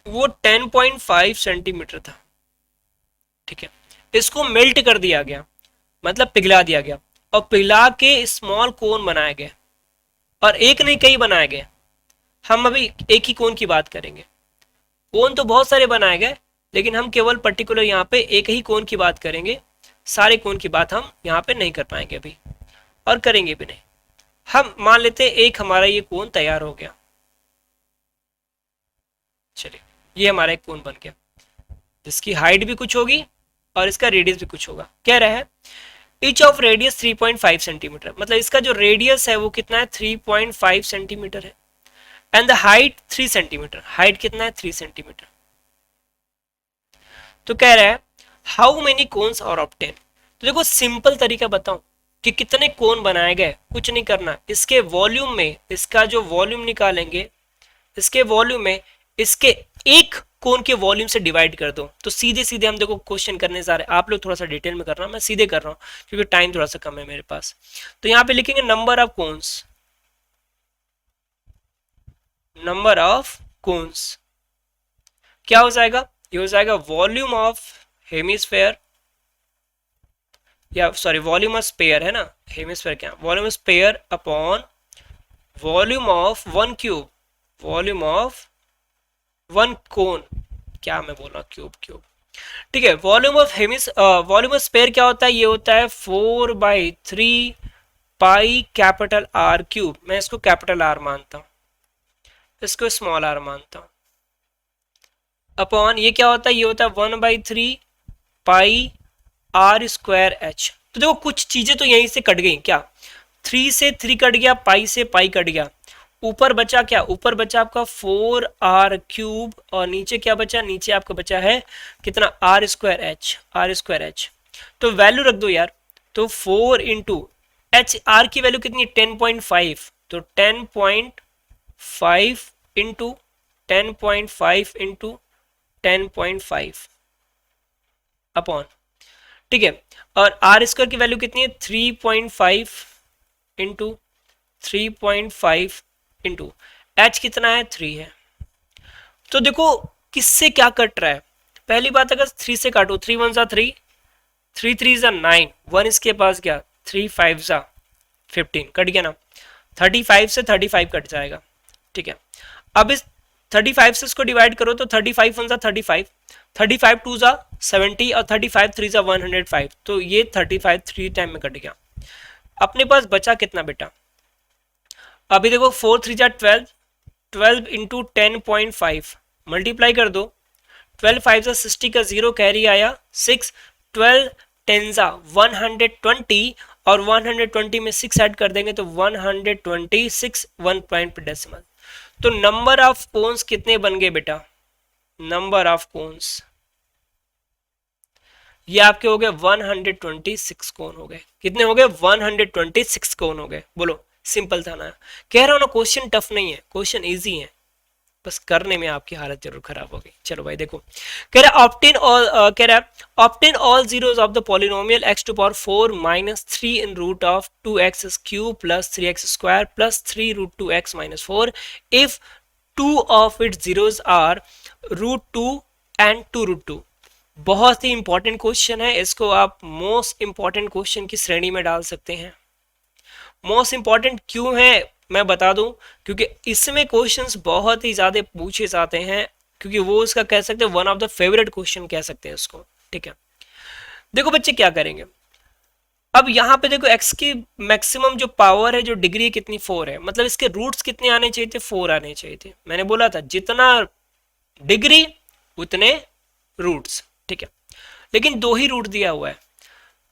वो 10.5 सेंटीमीटर था। ठीक है, इसको मेल्ट कर दिया गया मतलब पिघला दिया गया। और पिघला के स्मॉल कोन बनाए गए, और एक नहीं कई बनाए गए। हम अभी एक ही कोन की बात करेंगे, कोन तो बहुत सारे बनाए गए, लेकिन हम केवल पर्टिकुलर यहाँ पे एक ही कोन की बात करेंगे, सारे कोन की बात हम यहाँ पे नहीं कर पाएंगे अभी, और करेंगे भी नहीं। हम मान लेते हैं एक हमारा ये कोन तैयार हो गया, चलिए ये हमारा एक कोन बन गया, जिसकी हाइट भी कुछ होगी और इसका रेडियस भी कुछ होगा। कह रहा है इच ऑफ रेडियस 3.5 सेंटीमीटर, मतलब इसका जो रेडियस है वो कितना है, 3.5 सेंटीमीटर है, and the height 3 centimetre, height कितना है, 3 सेंटीमीटर। तो कह रहा है how many cones are obtain. तो देखो सिंपल तरीका बताऊं कि कितने कोन बनाए गए, कुछ नहीं करना, इसके वॉल्यूम में, इसका जो वॉल्यूम निकालेंगे, इसके वॉल्यूम में इसके एक कोन के वॉल्यूम से डिवाइड कर दो, तो सीधे सीधे हम देखो क्वेश्चन करने जा रहे हैं। आप लोग थोड़ा सा डिटेल में कर रहा हूं, मैं सीधे कर रहा हूं क्योंकि टाइम थोड़ा सा कम है मेरे पास। तो यहाँ पे लिखेंगे number of cones, number of cones क्या हो जाएगा, ये हो जाएगा वॉल्यूम ऑफ हेमिस्फेयर, या सॉरी वॉल्यूम ऑफ स्पेयर है ना, हेमिस्फेयर क्या, volume of sphere upon volume of one cube, volume of one cone, क्या मैं बोल रहा हूँ, क्यूब क्यूब, ठीक है। Volume of hemis volume of sphere क्या होता है, ये होता है 4/3 पाई कैपिटल आर क्यूब, मैं इसको कैपिटल आर मानता हूँ, इसको स्मॉल आर मानता हूँ, अपॉन ये क्या होता है, ये होता है 1/3 पाई आर स्क्वायर एच। तो देखो कुछ चीजें तो यहीं से कट गई, क्या 3 से 3 कट गया, पाई से पाई कट गया, ऊपर बचा क्या, ऊपर बचा आपका 4r क्यूब, और नीचे क्या बचा, नीचे आपका बचा है कितना, R square H, R square H. तो वैल्यू रख दो यार, तो 4 इंटू एच, आर की वैल्यू कितनी, 10.5, तो 10.5 इंटू 10.5 इंटू 10.5 अपॉन, ठीक है, और आर स्क्वायर की वैल्यू कितनी है, 3.5 इंटू 3.5 इंटू एच कितना है, 3 है। तो देखो किससे क्या कट रहा है, पहली बात अगर 3 से काटो, 3 1 जा 3, 3 3 जा 9, 1 इसके पास गया, 3 5 जा 15, कट गया ना, 35 से 35 कट जाएगा, ठीक है। अब इस 35 से इसको डिवाइड करो, तो 35 1 जा 35, 35 2 जा 70, और 35 3 जा 105, तो ये 35 3 टाइम में कट गया। अपने पास बचा कितना बेटा, अभी देखो 4 3 जा 12, 12 इंटू 10.5 मल्टीप्लाई कर दो, 12 5 जा 60 का 0 कैरी आया 6, 12 10 जा 120, और 120 में 6 ऐड कर देंगे तो 126, 1 पॉइंट पे डेसिमल। तो नंबर ऑफ कोन्स कितने बन गए बेटा, नंबर ऑफ कोन्स ये आपके हो गए 126 कोन हो गए, कितने हो गए, 126 कोन हो गए। बोलो सिंपल था ना, कह रहा हूं ना क्वेश्चन टफ नहीं है, क्वेश्चन इजी है, बस करने में आपकी हालत जरूर खराब होगी। चलो भाई देखो, कह रहा है ऑब्टेन ऑल, कह रहा है obtain all zeros of the polynomial x to power 4 minus 3 in root of 2x cube plus 3x square plus 3 root 2x minus 4 if 2 of its zeros are root 2 and 2 root 2। बहुत ही important question है, इसको आप most important question की श्रेणी में डाल सकते हैं। मोस्ट इंपॉर्टेंट क्यों है मैं बता दूं, क्योंकि इसमें क्वेश्चंस बहुत ही ज्यादा पूछे जाते हैं, क्योंकि वो उसका कह सकते हैं one of the favourite question कह सकते हैं उसको, ठीक है। देखो बच्चे क्या करेंगे, अब यहाँ पे देखो x की मैक्सिमम जो पावर है, जो डिग्री है कितनी, 4 है, मतलब इसके रूट्स कितने आने चाहिए थे, 4 आने चाहिए थे। मैंने बोला था जितना डिग्री उतने रूट्स, ठीक है, लेकिन 2 ही रूट दिया हुआ है।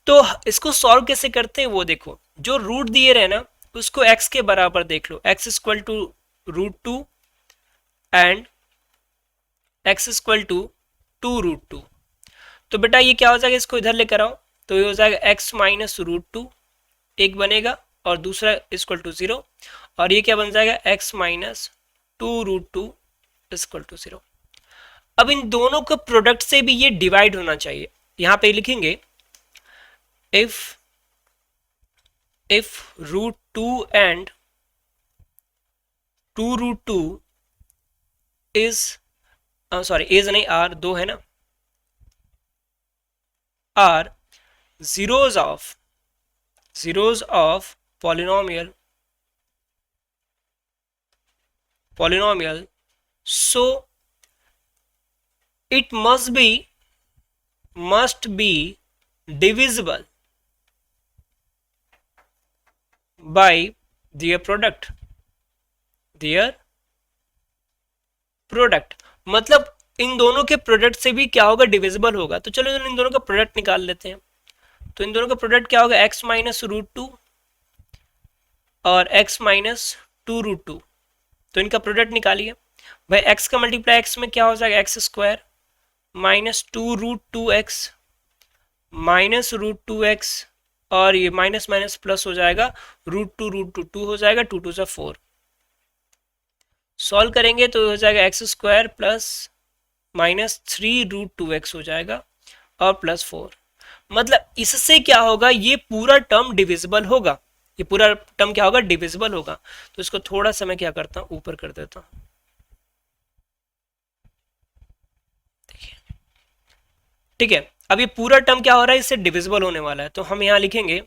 तो इसको सॉल्व कैसे करते हैं वो देखो, जो रूट दिए रहे ना उसको x के बराबर देख लो, x equal to root 2 and x equal to 2 root 2। तो बेटा ये क्या हो जाएगा, इसको इधर लेकर आओ, तो ये हो जाएगा x माइनस रूट 2 एक बनेगा, और दूसरा इक्वल टू 0, और ये क्या बन जाएगा, x minus 2 root 2 equal to 0। अब इन दोनों के प्रोडक्ट से भी ये डिवाइड होना चाहिए, यहां पे लिखेंगे if root 2 and 2 root 2 is sorry is नहीं r, 2 है ना, are zeros of zeros of polynomial, so it must be divisible by their product मतलब इन दोनों के प्रोडक्ट से भी क्या होगा, डिविजिबल होगा। तो चलो इन दोनों का प्रोडक्ट निकाल लेते हैं। तो इन दोनों का प्रोडक्ट क्या होगा, x माइनस रूट टू और x minus two root two. तो इनका प्रोडक्ट निकालिए भाई। x का मल्टीप्लाई x में क्या हो जाएगा, x square minus two root two x minus root two x, और ये माइनस माइनस प्लस हो जाएगा, रूट टू टू हो जाएगा, टू टू से फोर। सॉल्व करेंगे तो हो जाएगा x square plus minus three root two x हो जाएगा और प्लस फोर। मतलब इससे क्या होगा, ये पूरा टर्म डिविजिबल होगा, ये पूरा टर्म क्या होगा, डिविजिबल होगा। तो इसको थोड़ा सा मैं क्या करता हूं, ऊपर कर देता हूं। देखिए ठीक है, अब ये पूरा टर्म क्या हो रहा है, इससे डिविजिबल होने वाला है। तो हम यहां लिखेंगे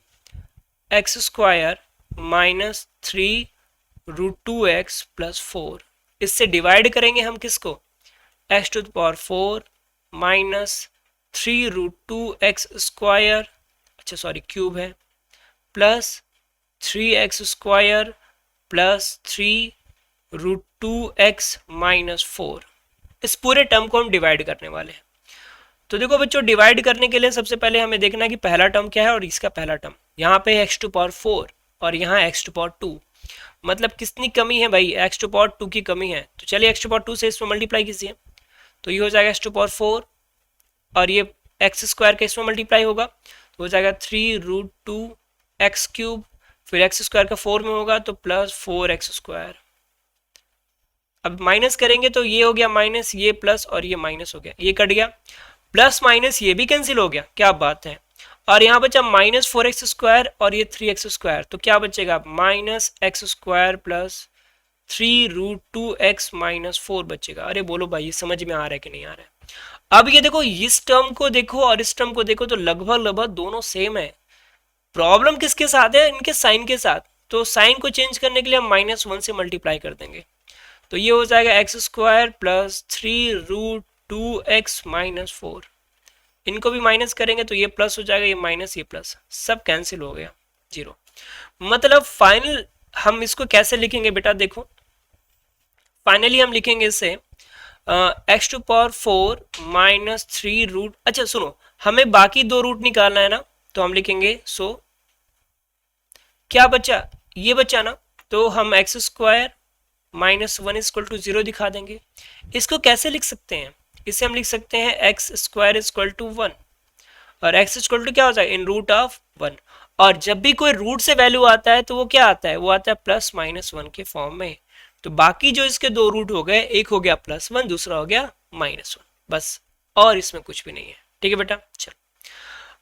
x square minus three root two x plus four. इससे डिवाइड करेंगे हम किसको, x to the power four minus three root two x square, अच्छा सॉरी क्यूब है, plus three x square plus three root two x minus four. इस पूरे term को हम डिवाइड करने वाले हैं। तो देखो बच्चों, डिवाइड करने के लिए सबसे पहले हमें देखना है कि पहला टर्म क्या है और इसका पहला टर्म। यहाँ पे एक्स टू पावर फोर और यहाँ एक्स टू पावर टू, मतलब कितनी कमी है भाई, एक्स टू पावर टू की कमी है। तो चलिए एक्स टू पावर टू से इसमें मल्टीप्लाई कीजिए, तो ये हो जाएगा एक्स टू पावर फोर और ये एक्स स्क्वायर का इसमें मल्टीप्लाई होगा तो हो जाएगा three root two x cube, फिर एक्स स्क्वायर का फोर में होगा तो प्लस फोर एक्स स्क्वायर। अब माइनस करेंगे तो ये हो गया माइनस, ये प्लस और ये माइनस हो गया, ये कट गया, प्लस माइनस ये भी कैंसिल हो गया, क्या बात है। और यहाँ बचा माइनस फोर एक्स स्क्वायर और ये थ्री एक्स स्क्वायर, तो क्या बचेगा, minus x square plus three root two x minus four बचेगा। अरे बोलो भाई, ये समझ में आ रहा है कि नहीं आ रहा है। अब ये देखो, इस टर्म को देखो और इस टर्म को देखो तो लगभग लगभग दोनों सेम है। प्रॉब्लम किसके साथ है, इनके साइन के साथ। तो साइन को चेंज करने के लिए हम माइनस वन से मल्टीप्लाई कर देंगे, तो ये हो जाएगा x square plus three root two x minus four. इनको भी माइनस करेंगे तो ये प्लस हो जाएगा, ये माइनस ये प्लस, सब कैंसिल हो गया, जीरो। मतलब फाइनल हम इसको कैसे लिखेंगे बेटा, देखो फाइनली हम लिखेंगे इसे x to power four minus three root, अच्छा सुनो, हमें बाकी दो रूट निकालना है ना, तो हम लिखेंगे सो क्या बचा, ये बचा ना, तो हम x square minus one equal to zero दिखा देंगे। इसको कैसे लिख सकते हैं, इसे हम लिख सकते हैं x square equal to one, और एक्स इक्वल टू क्या हो जाएगा, इन रूट ऑफ वन। और जब भी कोई रूट से वैल्यू आता है तो वो क्या आता है, वो आता है प्लस माइनस वन के फॉर्म में। तो बाकी जो इसके दो रूट हो गए, एक हो गया प्लस वन, दूसरा हो गया माइनस वन, बस, और इसमें कुछ भी नहीं है। ठीक है बेटा, चलो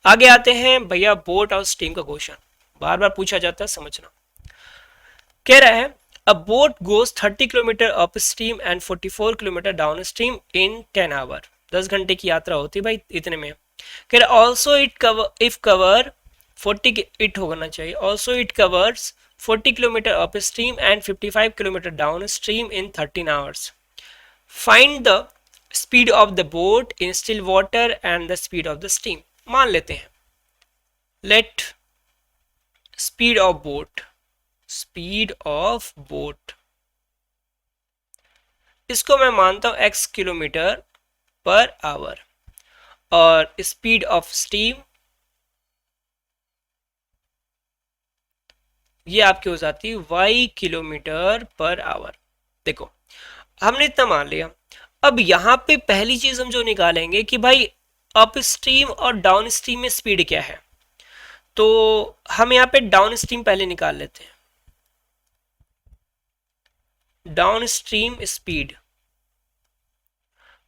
आगे आते हैं भैया, बोट और स्टीम का क्वेश्चन बार बार पूछा जाता है, समझना। कह रहा है a boat goes 30 kilometre upstream and 44 kilometre downstream in 10 hour. 10 घंटे की यात्रा होती है भाई इतने में। कह रहा also it cover if cover 40, it होना चाहिए, also it covers 40 kilometre upstream and 55 kilometre downstream in 13 hours. Find the speed of the boat in still water and the speed of the steam. मान लेते हैं, let speed of boat, इसको मैं मानता हूं x kilometre पर our, और speed of steam ये आपकी हो जाती है y किलोमीटर पर आवर। देखो हमने इतना मान लिया। अब यहां पे पहली चीज हम जो निकालेंगे कि भाई अप स्ट्रीम और डाउन स्ट्रीम में स्पीड क्या है, तो हम यहाँ पे डाउन स्ट्रीम पहले निकाल लेते हैं। डाउन स्ट्रीम स्पीड,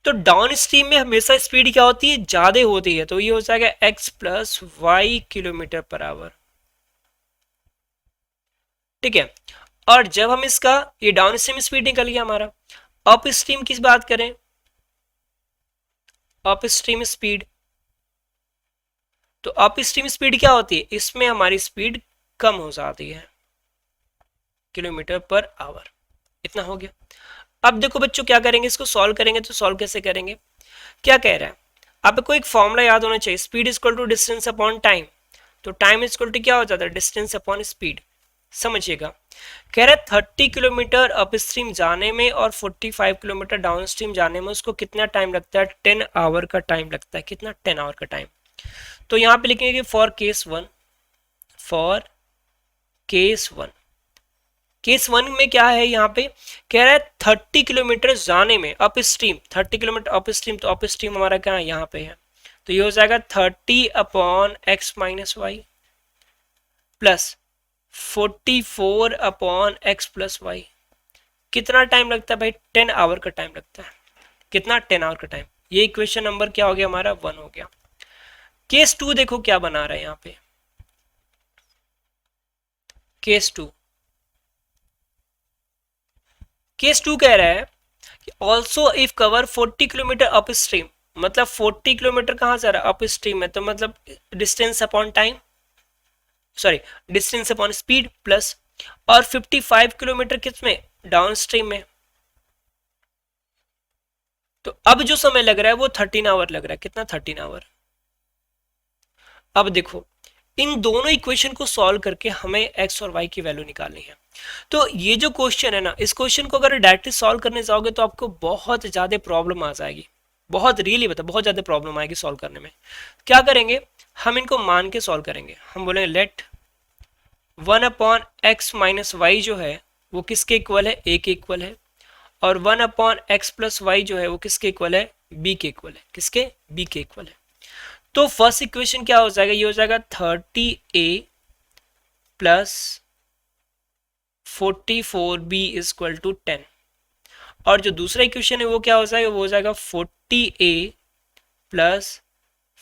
तो डाउन स्ट्रीम में हमेशा स्पीड क्या होती है, ज्यादा होती है, तो ये हो जाएगा x प्लस वाई किलोमीटर पर आवर। ठीक है, और जब हम इसका ये डाउन स्ट्रीम स्पीड निकल गया हमारा, अप स्ट्रीम की बात करें, अप स्ट्रीम स्पीड, तो अप स्ट्रीम स्पीड क्या होती है, इसमें हमारी स्पीड कम हो जाती है, किलोमीटर पर आवर। इतना हो गया। अब देखो बच्चों क्या करेंगे, इसको सॉल्व करेंगे। तो सॉल्व कैसे करेंगे, क्या कह रहा है, आपको एक फॉर्मूला याद होना चाहिए, speed is equal to distance upon time. तो टाइम इज इक्वल टू क्या हो जाता है, डिस्टेंस अपॉन स्पीड। समझिएगा, कह रहा है 30 किलोमीटर अप स्ट्रीम जाने में और 45 किलोमीटर डाउन स्ट्रीम जाने में उसको कितना टाइम लगता है, 10 आवर का टाइम लगता है। कितना, 10 आवर का टाइम। तो यहाँ पे लिखेंगे for case one, for case one. Case one में क्या है, यहाँ पे कह रहा है 30 किलोमीटर जाने में up stream, 30 kilometre up stream, तो अप स्ट्रीम हमारा क्या है, यहाँ पे है। तो ये हो जाएगा 30 upon x minus y plus 44 upon x plus y. कितना टाइम लगता है भाई, 10 आवर का टाइम लगता है। कितना, 10 आवर का टाइम। ये इक्वेशन नंबर क्या हो गया हमारा, 1 हो गया। केस टू देखो क्या बना रहा है यहाँ पे, केस टू, केस टू कह रहा है कि also if cover 40 kilometre up stream, मतलब 40 किलोमीटर कहां से आ रहा है, अप स्ट्रीम में, तो मतलब distance upon time, sorry distance upon speed plus, और 55 किलोमीटर किस में, डाउन स्ट्रीम में। तो अब जो समय लग रहा है वो 13 आवर लग रहा है। कितना, 13 आवर। अब देखो इन दोनों इक्वेशन को सॉल्व करके हमें एक्स और वाई की वैल्यू निकालनी है। तो ये जो क्वेश्चन है ना, इस क्वेश्चन को अगर डायरेक्टली सॉल्व करने जाओगे तो आपको बहुत ज्यादा प्रॉब्लम आ जाएगी, बहुत रियली बता, बहुत ज्यादा प्रॉब्लम आएगी सॉल्व करने में। क्या करेंगे, हम इनको मान के सॉल्व करेंगे। हम बोलेंगे let 1 upon x minus y जो है वो किसके इक्वल है, ए के इक्वल है, और 1 अपॉन एक्स प्लस वाई जो है वो किसके इक्वल है, बी के इक्वल है। किसके, बी के इक्वल है। तो फर्स्ट इक्वेशन क्या हो जाएगा, ये हो जाएगा 30a plus 44b is equal to 10, और जो दूसरा इक्वेशन है वो क्या हो जाएगा, वो हो जाएगा 40a plus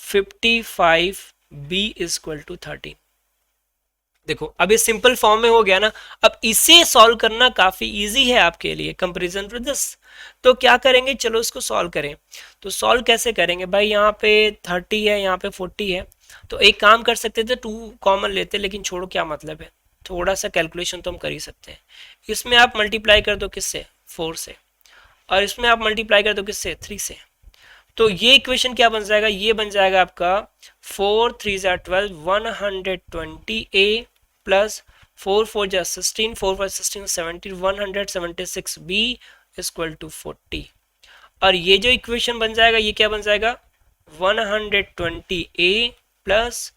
55b is equal to 13। देखो अब ये सिंपल फॉर्म में हो गया ना। अब इसे सॉल्व करना काफी इजी है आपके लिए कंपैरिजन टू दिस। तो क्या करेंगे, चलो इसको सॉल्व करें। तो सॉल्व कैसे करेंगे भाई, यहाँ पे 30 है, यहाँ पे 40 है, तो एक काम कर सकते थे, 2 कॉमन लेते, लेकिन छोड़ो क्या मतलब है, थोड़ा सा कैलकुलेशन तो हम कर ही सकते हैं। इसमें आप मल्टीप्लाई कर दो किससे, 4 से, और इसमें आप मल्टीप्लाई कर दो किससे, 3 से। तो ये इक्वेशन क्या बन जाएगा, ये बन जाएगा आपका 4 3 ज़ा 12 120a प्लस 4 4 ज़ा 16 4 5 16 17 176b इक्वल टू 40। और ये जो इक्वेशन बन जाएगा ये क्या बन जाएगा, 120a प्लस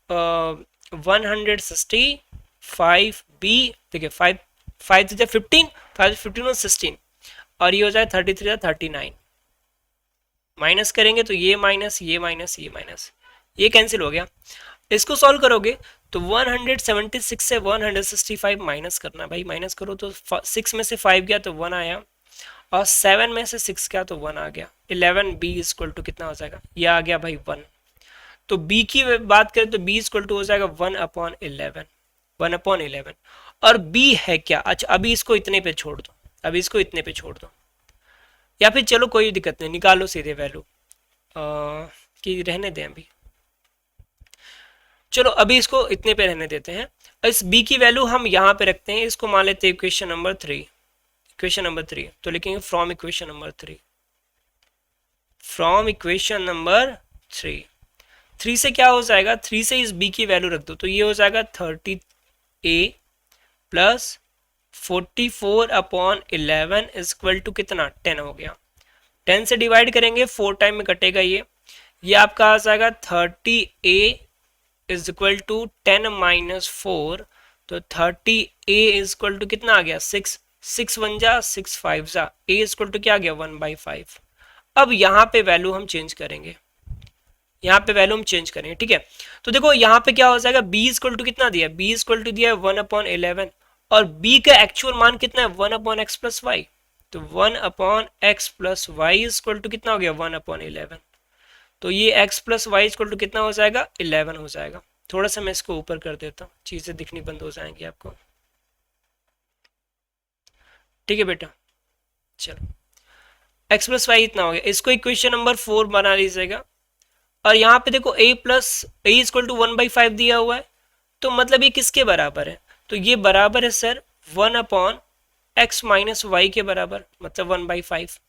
165b, देखिए 5 5 ज़ा 15 5 15 और 16, और ये हो जाए 33 ज़ा 39। माइनस करेंगे तो ये माइनस, ये माइनस, ये माइनस, ये कैंसिल हो गया। इसको सॉल्व करोगे तो 176 से 165 माइनस करना, भाई माइनस करो तो 6 में से 5 गया तो 1 आया, और 7 में से 6 गया तो 1 आ गया। 11 बी इक्वल टू कितना हो जाएगा, ये आ गया भाई 1। तो बी की बात करें तो बी इक्वल टू हो जाएगा 1/11, 1/11। और बी है क्या, अच्छा अभी इसको इतने पे छोड़ दो, अभी इसको इतने पे छोड़ दो, या फिर चलो कोई दिक्कत नहीं, निकालो सीधे वैल्यू कि रहने दें अभी, चलो अभी इसको इतने पे रहने देते हैं। इस b की वैल्यू हम यहाँ पे रखते हैं, इसको मान लेते हैं इक्वेशन नंबर 3, इक्वेशन नंबर 3। तो लिखेंगे from equation number 3, from equation number 3। 3 से क्या हो जाएगा, 3 से इस b की वैल्यू रख दो, तो ये हो जाएगा 30a plus 44/11 is equal to कितना, 10 हो गया। 10 से डिवाइड करेंगे 4 टाइम में कटेगा ये आपका आ जाएगा 30a is equal to 10 minus 4, तो 30a इज इक्वल टू कितना आ गया, 6 6 1 जा 6 5 जा, a इज इक्वल टू क्या आ गया 1/5। अब यहाँ पे वैल्यू हम चेंज करेंगे, यहाँ पे वैल्यू हम चेंज करेंगे, ठीक है। तो देखो यहाँ पे क्या हो जाएगा, b इक्वल टू कितना दिया, b इक्वल टू दिया है 1/11, और b का एक्चुअल मान कितना है 1/x प्लस वाई, तो 1/x plus y equal to कितना हो गया 1/11। तो ये x plus y equal to कितना हो जाएगा 11 हो जाएगा। थोड़ा सा मैं इसको ऊपर कर देता हूँ, चीजें दिखनी बंद हो जाएंगी आपको, ठीक है बेटा। चलो x प्लस वाई इतना हो गया, इसको इक्वेशन नंबर 4 बना लीजिएगा, और यहाँ पे देखो a plus a equal to 1/5 दिया हुआ है, तो मतलब ये किसके बराबर है, तो ये बराबर है सर 1/x-y के बराबर, मतलब 1/5।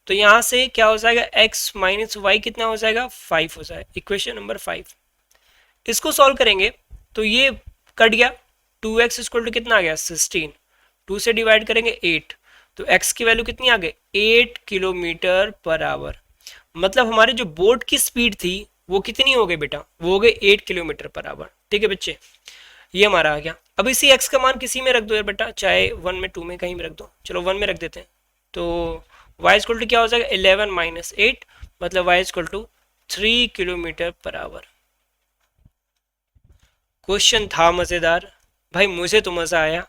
तो यहाँ से क्या हो जाएगा, x-y कितना हो जाएगा, 5 हो जाएगा, इक्वेशन नंबर 5। इसको सॉल्व करेंगे तो ये कट गया, 2x इक्वल टू कितना आ गया 16, 2 से डिवाइड करेंगे 8, तो x की वैल्यू कितनी आ गई 8 किलोमीटर पर आवर। मतलब हमारे जो बोट की स्पीड थी वो कितनी हो गई बेटा, वो हो गई 8 किलोमीटर पर आवर। ठीक है बच्चे, ये हमारा आ गया। अब इसी x का मान किसी में रख दो यार बेटा, चाहे 1 में 2 में कहीं भी रख दो, चलो 1 में रख देते हैं। तो y इक्वल टू क्या हो जाएगा 11 माइनस 8, मतलब y इक्वल टू 3 किलोमीटर पर आवर। क्वेश्चन था मज़ेदार भाई, मुझे तो मज़ा आया।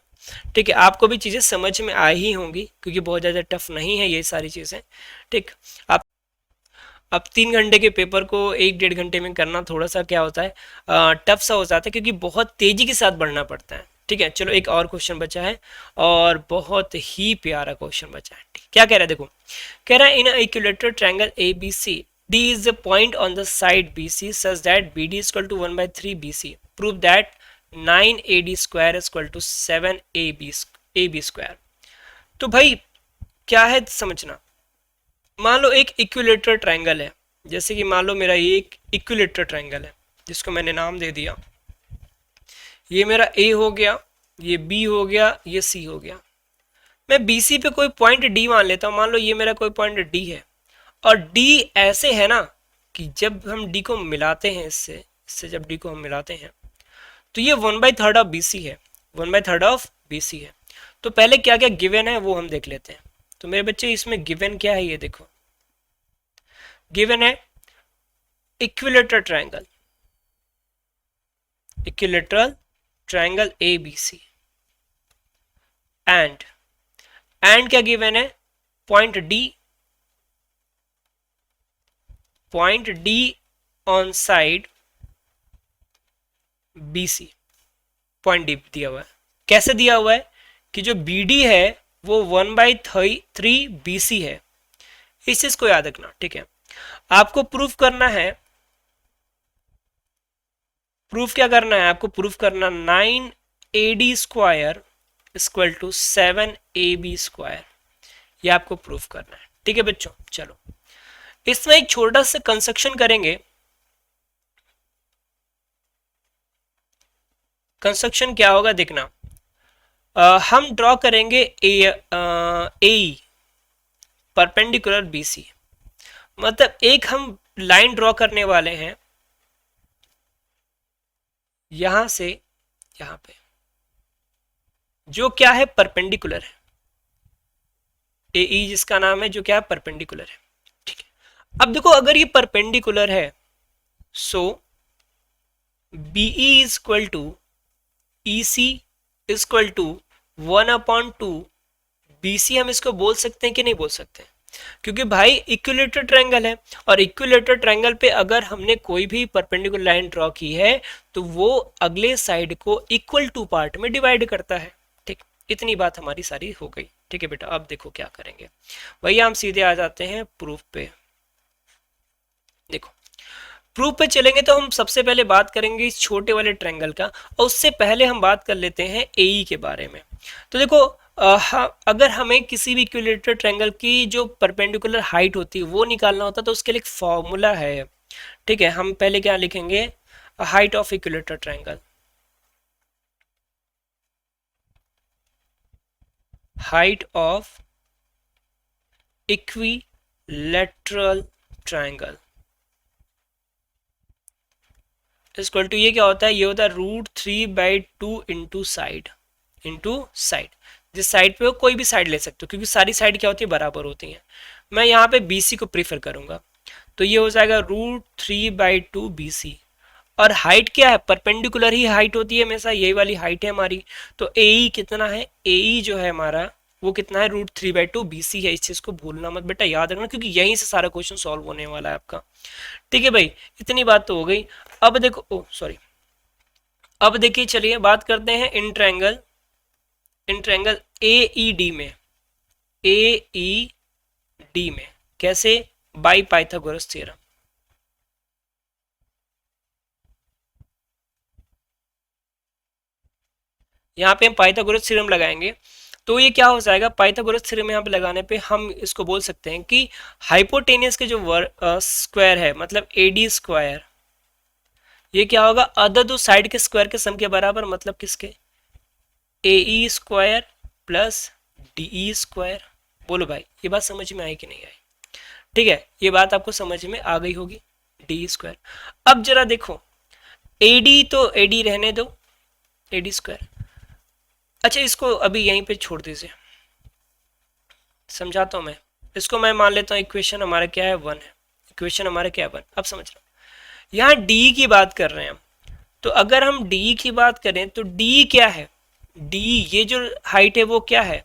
ठीक है, आपको भी चीज़ें समझ में आई ही होंगी क्योंकि बहुत ज़्यादा टफ नहीं है ये सारी चीज़ें। ठीक, आप अब 3 घंटे के पेपर को 1-1.5 घंटे में करना थोड़ा सा क्या होता है, टफ सा हो जाता है क्योंकि बहुत तेज़ी के साथ बढ़ना पड़ता है। ठीक है, चलो एक और क्वेश्चन बचा है और बहुत ही प्यारा क्वेश्चन बचा है। क्या कह रहा है देखो, कह रहा है in equilateral triangle A B C D is the point on the side BC such that BD is equal to 1/3 BC. Prove that 9AD square is equal to 7AB square. तो भाई क्या है समझना, मान लो एक इक्विलेटरल ट्रायंगल है, जैसे कि मान लो मेरा ये एक इक्विलेटरल ट्रायंगल है जिसको मैंने नाम दे दिया, ये मेरा A हो गया, ये B हो गया, ये C हो गया। मैं BC पे कोई पॉइंट D मान लेता हूँ, मान लो ये मेरा कोई पॉइंट D है और D ऐसे है ना कि जब हम D को मिलाते हैं इससे जब D को हम मिलाते हैं तो ये 1/3 ऑफ BC है, 1/3 ऑफ BC है। तो पहले क्या क्या गिवन है वो हम देख लेते हैं। तो मेरे बच्चे इसमें गिवन क्या है, ये देखो गिवन है equilateral triangle, equilateral triangle ABC and क्या गिवन है, point D on side BC, point D दिया हुआ है। कैसे दिया हुआ है कि जो BD है वो 1/3 BC है, इस चीज को याद रखना। ठीक है, आपको प्रूफ करना है, प्रूफ क्या करना है आपको, प्रूफ करना 9AD square equal to 7AB square, ये आपको प्रूफ करना है। ठीक है बच्चों, चलो इसमें एक छोटा सा कंस्ट्रक्शन करेंगे। कंस्ट्रक्शन क्या होगा देखना, हम ड्रॉ करेंगे ए परपेंडिकुलर BC, मतलब एक हम लाइन ड्रॉ करने वाले हैं यहां से यहां पे, जो क्या है परपेंडिकुलर है, AE जिसका नाम है, जो क्या है परपेंडिकुलर है। ठीक है, अब देखो अगर ये परपेंडिकुलर है so BE is equal to EC is equal to 1/2 BC, हम इसको बोल सकते हैं कि नहीं बोल सकते, क्योंकि भाई इक्विलेटरल ट्रायंगल है और इक्विलेटरल ट्रायंगल पे अगर हमने कोई भी परपेंडिकुलर लाइन ड्रॉ की है तो वो अगले साइड को इक्वल टू पार्ट में डिवाइड करता है। ठीक, इतनी बात हमारी सारी हो गई। ठीक है बेटा, अब देखो क्या करेंगे, भैया हम सीधे आ जाते हैं प्रूफ पे। देखो प्रूफ पे चलेंगे तो हम सबसे पहले बात करेंगे इस छोटे वाले ट्रायंगल का, और उससे पहले हम बात कर लेते हैं AE के बारे में। तो देखो अगर हमें किसी भी इक्विलेटरल ट्रायंगल की जो परपेंडिकुलर हाइट होती है वो निकालना होता है तो उसके लिए एक फॉर्मूला है। ठीक है, हम पहले क्या लिखेंगे, height of equilateral triangle, height of equilateral triangle equal to, ये क्या होता है, ये होता है √3/2 इंटू साइड, जिस साइड पे हो कोई भी साइड ले सकते हो क्योंकि सारी साइड क्या होती है बराबर होती हैं। मैं यहाँ पे BC को प्रीफर करूंगा, तो ये हो जाएगा √3/2 BC। और हाइट क्या है, परपेंडिकुलर ही हाइट होती है हमेशा, यही वाली हाइट है हमारी। तो AE कितना है, AE जो है हमारा वो कितना है, √3/2 BC है। इस चीज को भूलना मत बेटा, याद रखना क्योंकि यहीं से सारा क्वेश्चन सॉल्व होने वाला है आपका। ठीक है भाई, इतनी बात तो हो गई। अब देखो, ओ सॉरी, अब देखिए चलिए बात करते हैं इन ट्रायंगल AED में, AED में कैसे, बाय पाइथागोरस थ्योरम। यहाँ पे हम पाइथागोरस थ्योरम लगाएंगे तो ये क्या हो जाएगा, पाइथागोरस थ्योरम यहाँ पे लगाने पे हम इसको बोल सकते हैं कि हाइपोटेनियस के जो स्क्वायर है मतलब एडी स्क्वायर, ये क्या होगा, अदर दो साइड के स्क्वायर के सम के बराबर, मतलब किसके, ए स्क्वायर प्लस डी स्क्वायर। बोलो भाई ये बात समझ में आई कि नहीं आई? ठीक है, ये बात आपको समझ में आ गई होगी, डी स्क्वायर। अब जरा देखो, एडी तो एडी रहने दो, एडी स्क्वायर। अच्छा इसको अभी यहीं पे छोड़ दीजिए, समझाता हूं मैं इसको। मैं मान लेता हूँ इक्वेशन हमारा क्या है, 1 है, इक्वेशन हमारा क्या है 1। अब समझ लो यहाँ डी की बात कर रहे हैं हम, तो अगर हम डी की बात करें तो डी क्या है, डी ये जो हाइट है वो क्या है,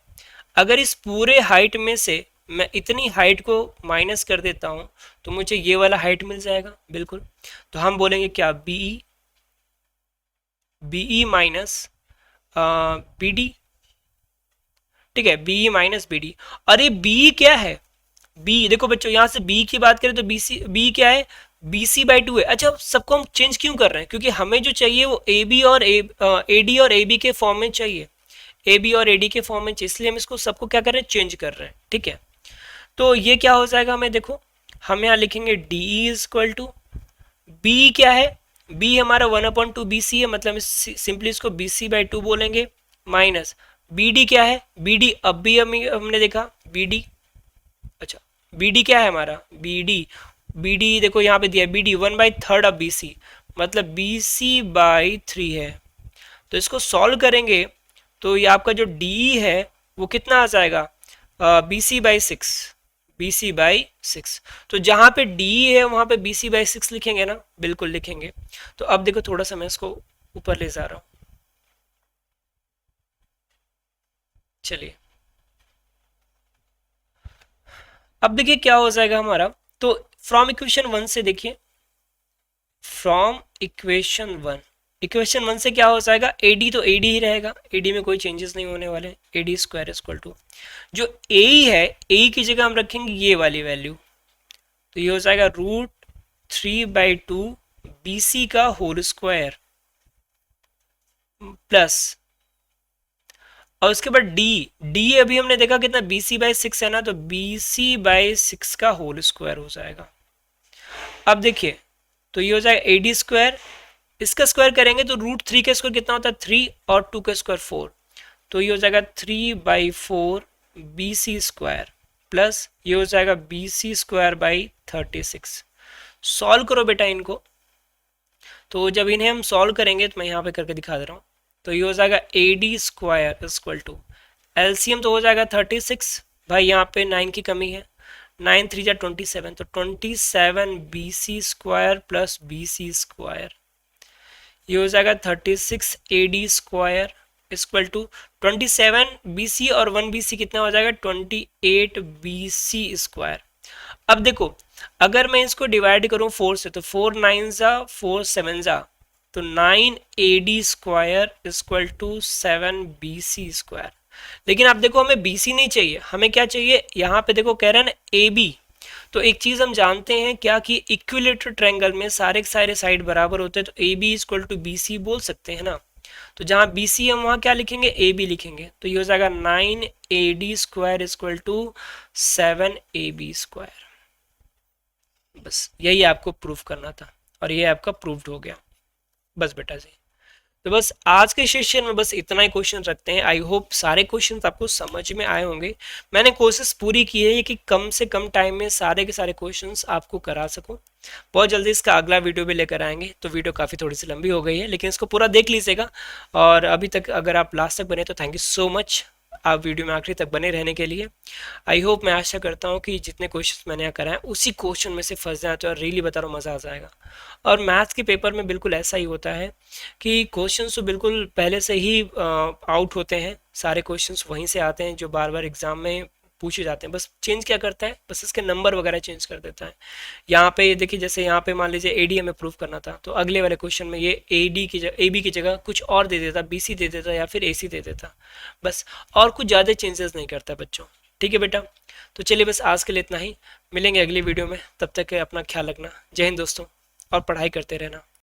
अगर इस पूरे हाइट में से मैं इतनी हाइट को माइनस कर देता हूं तो मुझे ये वाला हाइट मिल जाएगा, बिल्कुल। तो हम बोलेंगे क्या, बीई माइनस बी डी, ठीक है, बीई माइनस बी डी। अरे बी क्या है, बी देखो बच्चों यहाँ से बी की बात करें तो बी सी, बी क्या है, बी सी बाई 2 है। अच्छा सबको हम चेंज क्यों कर रहे हैं, क्योंकि हमें जो चाहिए वो ए बी और ए डी और ए बी के फॉर्म में चाहिए, ए बी और ए डी के फॉर्म में चाहिए, इसलिए हम इसको सबको क्या कर रहे हैं, चेंज कर रहे हैं, ठीक है। तो ये क्या हो जाएगा हमें, देखो हम यहाँ लिखेंगे D is equal to, B क्या है, बी हमारा 1/2 बी सी है, मतलब सिंपली इसको बी सी बाई 2 बोलेंगे, माइनस बी डी क्या है, बी डी अब भी हमने देखा बी डी, अच्छा बी डी क्या है हमारा, बी डी, बी डी देखो यहाँ पे दिया B D 1/3 of B C, मतलब बी सी बाई 3 है। तो इसको सॉल्व करेंगे तो ये आपका जो डी है वो कितना आ जाएगा, B C by 6, B C by 6। तो जहाँ पे डी है वहाँ पे बी सी बाई 6 लिखेंगे ना, बिल्कुल लिखेंगे। तो अब देखो थोड़ा सा मैं इसको ऊपर ले जा रहा हूँ, चलिए अब देखिए क्या हो जाएगा हमारा। तो फ्रॉम इक्वेशन 1 से देखिए, फ्रॉम इक्वेशन वन से क्या हो जाएगा, एडी तो एडी ही रहेगा, एडी में कोई चेंजेस नहीं होने वाले, एडी स्क्वायर इक्वल टू जो ए है, ए की जगह हम रखेंगे ये वाली वैल्यू, तो ये हो जाएगा √3/2 बी सी का होल स्क्वायर प्लस, और उसके बाद डी, डी अभी हमने देखा कितना, बी सी बाई 6 है ना, तो बी सी बाई 6 का होल स्क्वायर हो जाएगा। अब देखिए तो ये हो जाएगा ए डी स्क्वायर, इसका स्क्वायर करेंगे तो √3 का स्क्वायर कितना होता है 3 और 2 का स्क्वायर 4, तो ये हो जाएगा 3/4 बी सी स्क्वायर प्लस ये हो जाएगा B C square by 36। Solve करो बेटा इनको, तो जब इन्हें हम सॉल्व करेंगे तो मैं यहाँ पे करके दिखा दे रहा हूँ, तो ये हो जाएगा A D square equal to, LCM तो हो जाएगा 36, भाई यहाँ पे 9 की कमी है, 9 3 जा 27, तो 27 B C square plus B C square, ये हो जाएगा 36 A D square equal to 27 B C और 1 बी सी कितना हो जाएगा 28 बी सी स्क्वायर। अब देखो अगर मैं इसको डिवाइड करूं 4 से, तो 4 9 जा 4 7 जा, तो 9 A D square equal to 7 B C square. लेकिन आप देखो हमें बी सी नहीं चाहिए, हमें क्या चाहिए, यहाँ पे देखो कह रहे हैं ना ए बी। तो एक चीज हम जानते हैं क्या कि इक्विलेटरल ट्रायंगल में सारे के सारे साइड बराबर होते हैं, तो A B equal to B C बोल सकते हैं ना। तो जहां बी सी हम वहां क्या लिखेंगे, ए बी लिखेंगे, तो ये हो जाएगा 9 A D square equal to 7 A B square. बस यही आपको प्रूफ करना था और ये आपका प्रूव्ड हो गया, बस बेटा जी। तो बस आज के सेशन में बस इतना ही क्वेश्चन रखते हैं। आई होप सारे क्वेश्चन आपको समझ में आए होंगे। मैंने कोशिश पूरी की है कि कम से कम टाइम में सारे के सारे क्वेश्चंस आपको करा सकूं। बहुत जल्दी इसका अगला वीडियो भी लेकर आएंगे। तो वीडियो काफ़ी थोड़ी सी लंबी हो गई है, लेकिन इसको पूरा देख लीजिएगा। और अभी तक अगर आप लास्ट तक बने तो थैंक यू सो मच आप वीडियो में आखिरी तक बने रहने के लिए। आई होप, मैं आशा करता हूँ कि जितने क्वेश्चन मैंने यहाँ कराए उसी क्वेश्चन में से फंस जाए, तो रियली बता रहा हूँ मज़ा आ जाएगा। और मैथ्स के पेपर में बिल्कुल ऐसा ही होता है कि क्वेश्चंस तो बिल्कुल पहले से ही आउट होते हैं, सारे क्वेश्चंस वहीं से आते हैं जो बार बार एग्जाम में पूछे जाते हैं। बस चेंज क्या करता है, बस इसके नंबर वगैरह चेंज कर देता है। यहाँ पे देखिए, जैसे यहाँ पे मान लीजिए एडी हमें प्रूफ करना था, तो अगले वाले क्वेश्चन में ये एडी की जगह एबी की जगह कुछ और दे देता, बीसी दे देता या फिर एसी दे देता, बस। और कुछ ज़्यादा चेंजेस नहीं करता बच्चों। ठीक है बेटा, तो चलिए बस आज के लिए इतना ही, मिलेंगे अगली वीडियो में। तब तक अपना ख्याल रखना। जय हिंद दोस्तों, और पढ़ाई करते रहना।